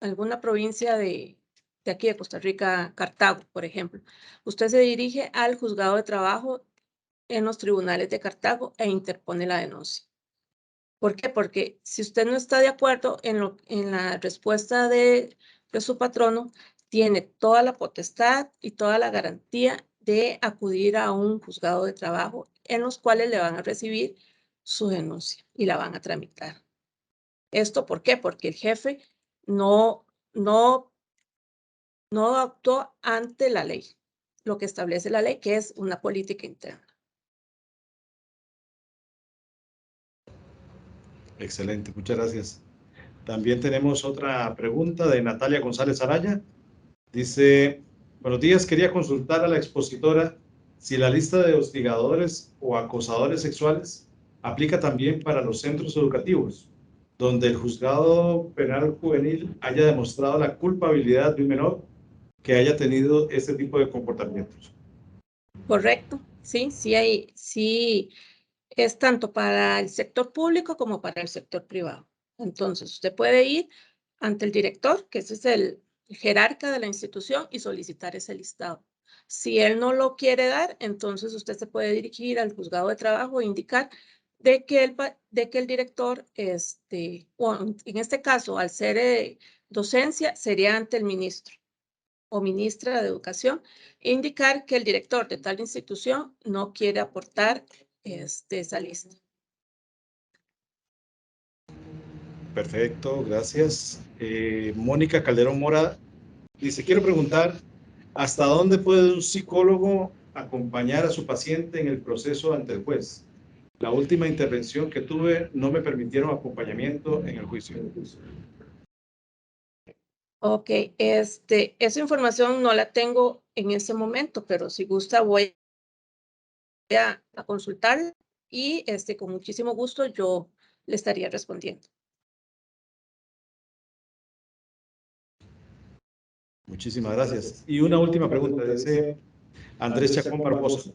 alguna provincia de aquí de Costa Rica, Cartago, por ejemplo, usted se dirige al juzgado de trabajo en los tribunales de Cartago e interpone la denuncia. ¿Por qué? Porque si usted no está de acuerdo en la respuesta de su patrono, tiene toda la potestad y toda la garantía de acudir a un juzgado de trabajo en los cuales le van a recibir su denuncia y la van a tramitar. ¿Esto por qué? Porque el jefe no actuó ante la ley, lo que establece la ley, que es una política interna. Excelente, muchas gracias. También tenemos otra pregunta de Natalia González Araya. Dice, buenos días, quería consultar a la expositora si la lista de hostigadores o acosadores sexuales aplica también para los centros educativos, donde el juzgado penal juvenil haya demostrado la culpabilidad de un menor que haya tenido este tipo de comportamientos. Correcto, sí, es tanto para el sector público como para el sector privado. Entonces, usted puede ir ante el director, que ese es el jerarca de la institución, y solicitar ese listado. Si él no lo quiere dar, entonces usted se puede dirigir al juzgado de trabajo e indicar de que el director, o en este caso, al ser docencia, sería ante el ministro o ministra de Educación, indicar que el director de tal institución no quiere aportar esa lista. Perfecto, gracias. Mónica Calderón Mora dice, quiero preguntar, ¿hasta dónde puede un psicólogo acompañar a su paciente en el proceso ante el juez? La última intervención que tuve no me permitieron acompañamiento en el juicio. Ok, esa información no la tengo en este momento, pero si gusta voy a consultar y con muchísimo gusto yo le estaría respondiendo. Muchísimas gracias. Y una última pregunta, dice Andrés Chacón Barbosa.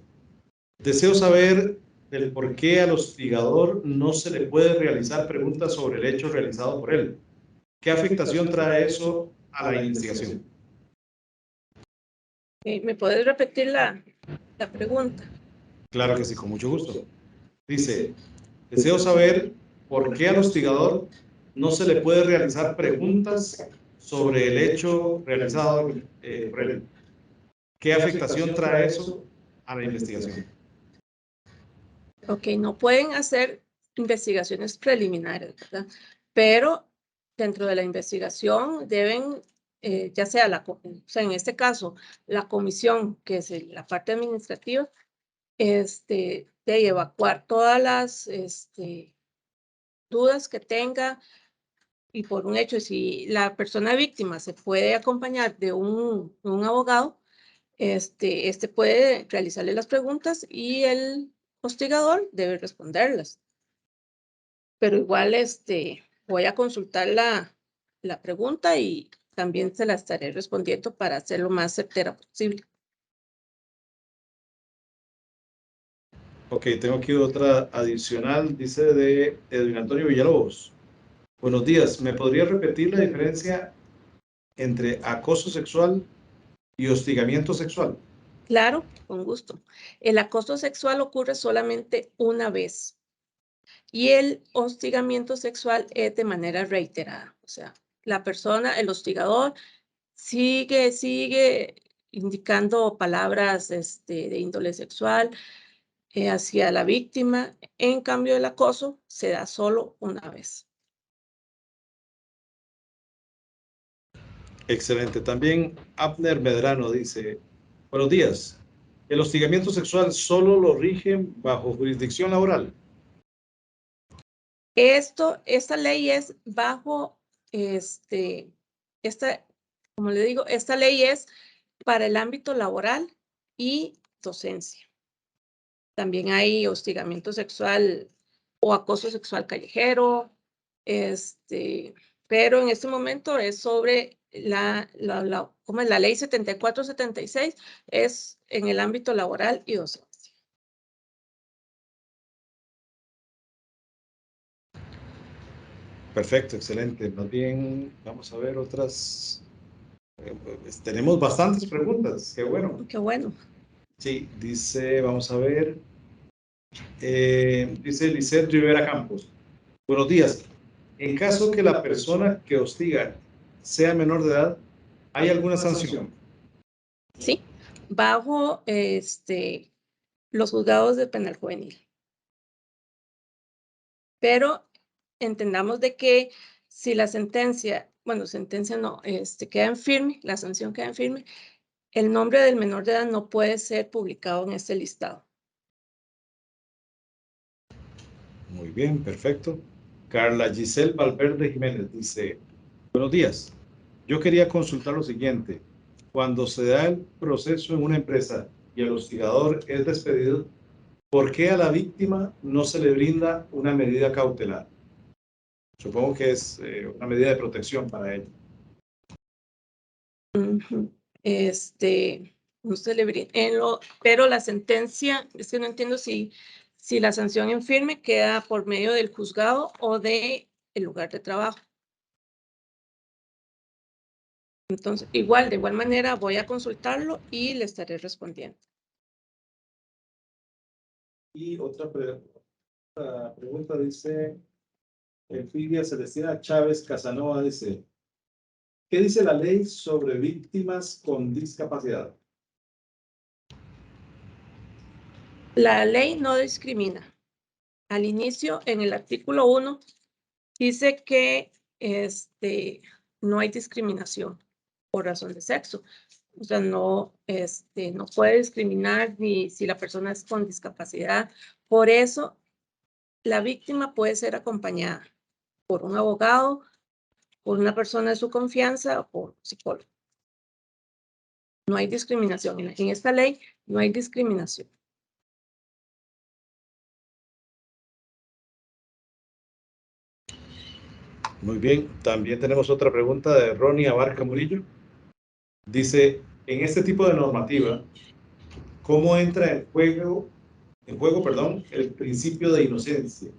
Deseo saber el por qué al hostigador no se le puede realizar preguntas sobre el hecho realizado por él. ¿Qué afectación trae eso a la investigación? ¿Me puedes repetir la pregunta? Claro que sí, con mucho gusto. Dice, deseo saber por qué al hostigador no se le puede realizar preguntas sobre el hecho realizado por él. ¿Qué afectación trae eso a la investigación? Ok, no pueden hacer investigaciones preliminares, ¿verdad? Pero dentro de la investigación deben, ya sea en este caso, la comisión, que es la parte administrativa, de evacuar todas las dudas que tenga y por un hecho, si la persona víctima se puede acompañar de un abogado, puede realizarle las preguntas y el hostigador debe responderlas. Pero igual voy a consultar la pregunta y también se la estaré respondiendo para hacer lo más certera posible. Ok, tengo aquí otra adicional, dice de Edwin Antonio Villalobos. Buenos días, ¿me podría repetir la diferencia entre acoso sexual y hostigamiento sexual? Claro, con gusto. El acoso sexual ocurre solamente una vez y el hostigamiento sexual es de manera reiterada. O sea, la persona, el hostigador, sigue indicando palabras de índole sexual hacia la víctima. En cambio, el acoso se da solo una vez. Excelente. También Abner Medrano dice, buenos días, ¿el hostigamiento sexual solo lo rigen bajo jurisdicción laboral? Esta ley es bajo, como le digo, esta ley es para el ámbito laboral y docencia. También hay hostigamiento sexual o acoso sexual callejero, pero en este momento es sobre como es la ley 7476, es en el ámbito laboral y docencia. Perfecto, excelente. Más bien, vamos a ver otras. Tenemos bastantes preguntas, qué bueno. Qué bueno. Sí, dice, vamos a ver, dice Lisette Rivera Campos. Buenos días. En caso que la persona que hostiga sea menor de edad, ¿hay alguna sanción? Sí, bajo los juzgados de penal juvenil. Pero entendamos de que si la sentencia, bueno, sentencia no, queda en firme, la sanción queda en firme, el nombre del menor de edad no puede ser publicado en este listado. Muy bien, perfecto. Carla Giselle Valverde Jiménez dice, buenos días. Yo quería consultar lo siguiente. Cuando se da el proceso en una empresa y el hostigador es despedido, ¿por qué a la víctima no se le brinda una medida cautelar? Supongo que es una medida de protección para ella. No se le brinda, pero la sentencia, es que no entiendo si la sanción en firme queda por medio del juzgado o del lugar de trabajo. Entonces, de igual manera, voy a consultarlo y le estaré respondiendo. Y otra pregunta dice, Fidia Celestina Chávez Casanova dice, ¿Qué dice la ley sobre víctimas con discapacidad? La ley no discrimina. Al inicio, en el artículo 1, dice que no hay discriminación por razón de sexo. O sea, no puede discriminar ni si la persona es con discapacidad. Por eso, la víctima puede ser acompañada por un abogado, por una persona de su confianza o por un psicólogo. No hay discriminación. En esta ley no hay discriminación. Muy bien, también tenemos otra pregunta de Ronnie Abarca Murillo. Dice, en este tipo de normativa, ¿cómo entra en juego, el principio de inocencia?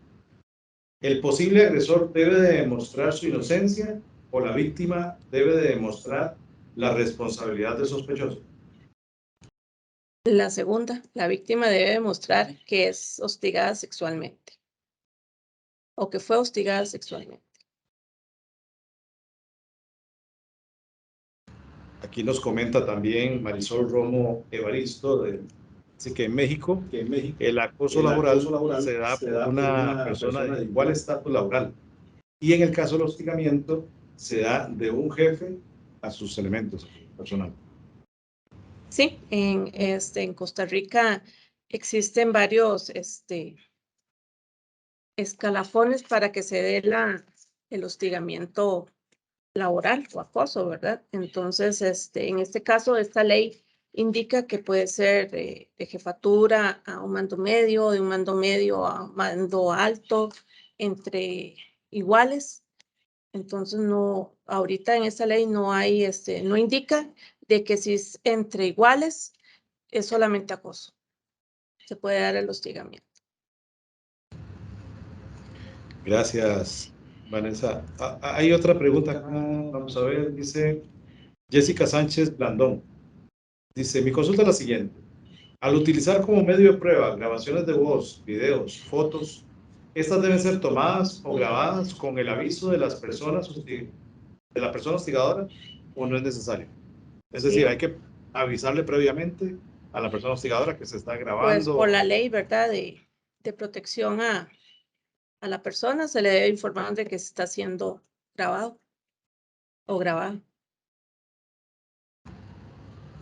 ¿El posible agresor debe de demostrar su inocencia o la víctima debe de demostrar la responsabilidad del sospechoso? La segunda, la víctima debe demostrar que es hostigada sexualmente o que fue hostigada sexualmente. Aquí nos comenta también Marisol Romo Evaristo, dice que en México el acoso laboral se da por una persona de igual estatus laboral y en el caso del hostigamiento se da de un jefe a sus elementos personal. Sí, en Costa Rica existen varios escalafones para que se dé el hostigamiento laboral o acoso, ¿verdad? Entonces, en este caso, esta ley indica que puede ser de jefatura a un mando medio, de un mando medio a un mando alto, entre iguales. Entonces, no, ahorita en esta ley no hay, no indica de que si es entre iguales, es solamente acoso. Se puede dar el hostigamiento. Gracias, Vanessa. Hay otra pregunta acá, vamos a ver, dice Jessica Sánchez Blandón. Dice, mi consulta es la siguiente. Al utilizar como medio de prueba grabaciones de voz, videos, fotos, estas deben ser tomadas o grabadas con el aviso de la persona hostigadora o no es necesario. Es decir, hay que avisarle previamente a la persona hostigadora que se está grabando. Pues por la ley, ¿verdad? De protección a la persona se le debe informar de que se está siendo grabado o grabado.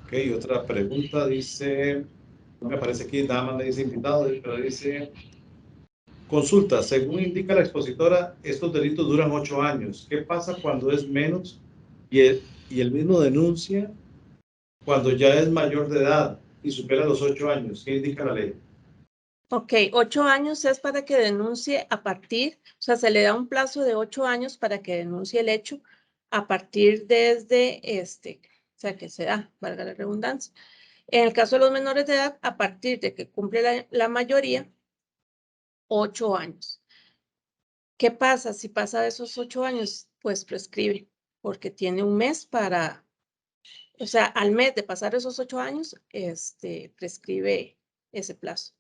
Ok, otra pregunta dice, no me aparece aquí, nada más me dice invitado, pero dice, consulta, según indica la expositora, estos delitos duran 8 años. ¿Qué pasa cuando es menos y el mismo denuncia cuando ya es mayor de edad y supera los 8 años? ¿Qué indica la ley? Ok, 8 años es para que denuncie a partir, o sea, se le da un plazo de 8 años para que denuncie el hecho a partir desde o sea, que se da, valga la redundancia. En el caso de los menores de edad, a partir de que cumple la mayoría, 8 años. ¿Qué pasa? Si pasa esos 8 años, pues prescribe, porque tiene un mes para, o sea, al mes de pasar esos 8 años, prescribe ese plazo.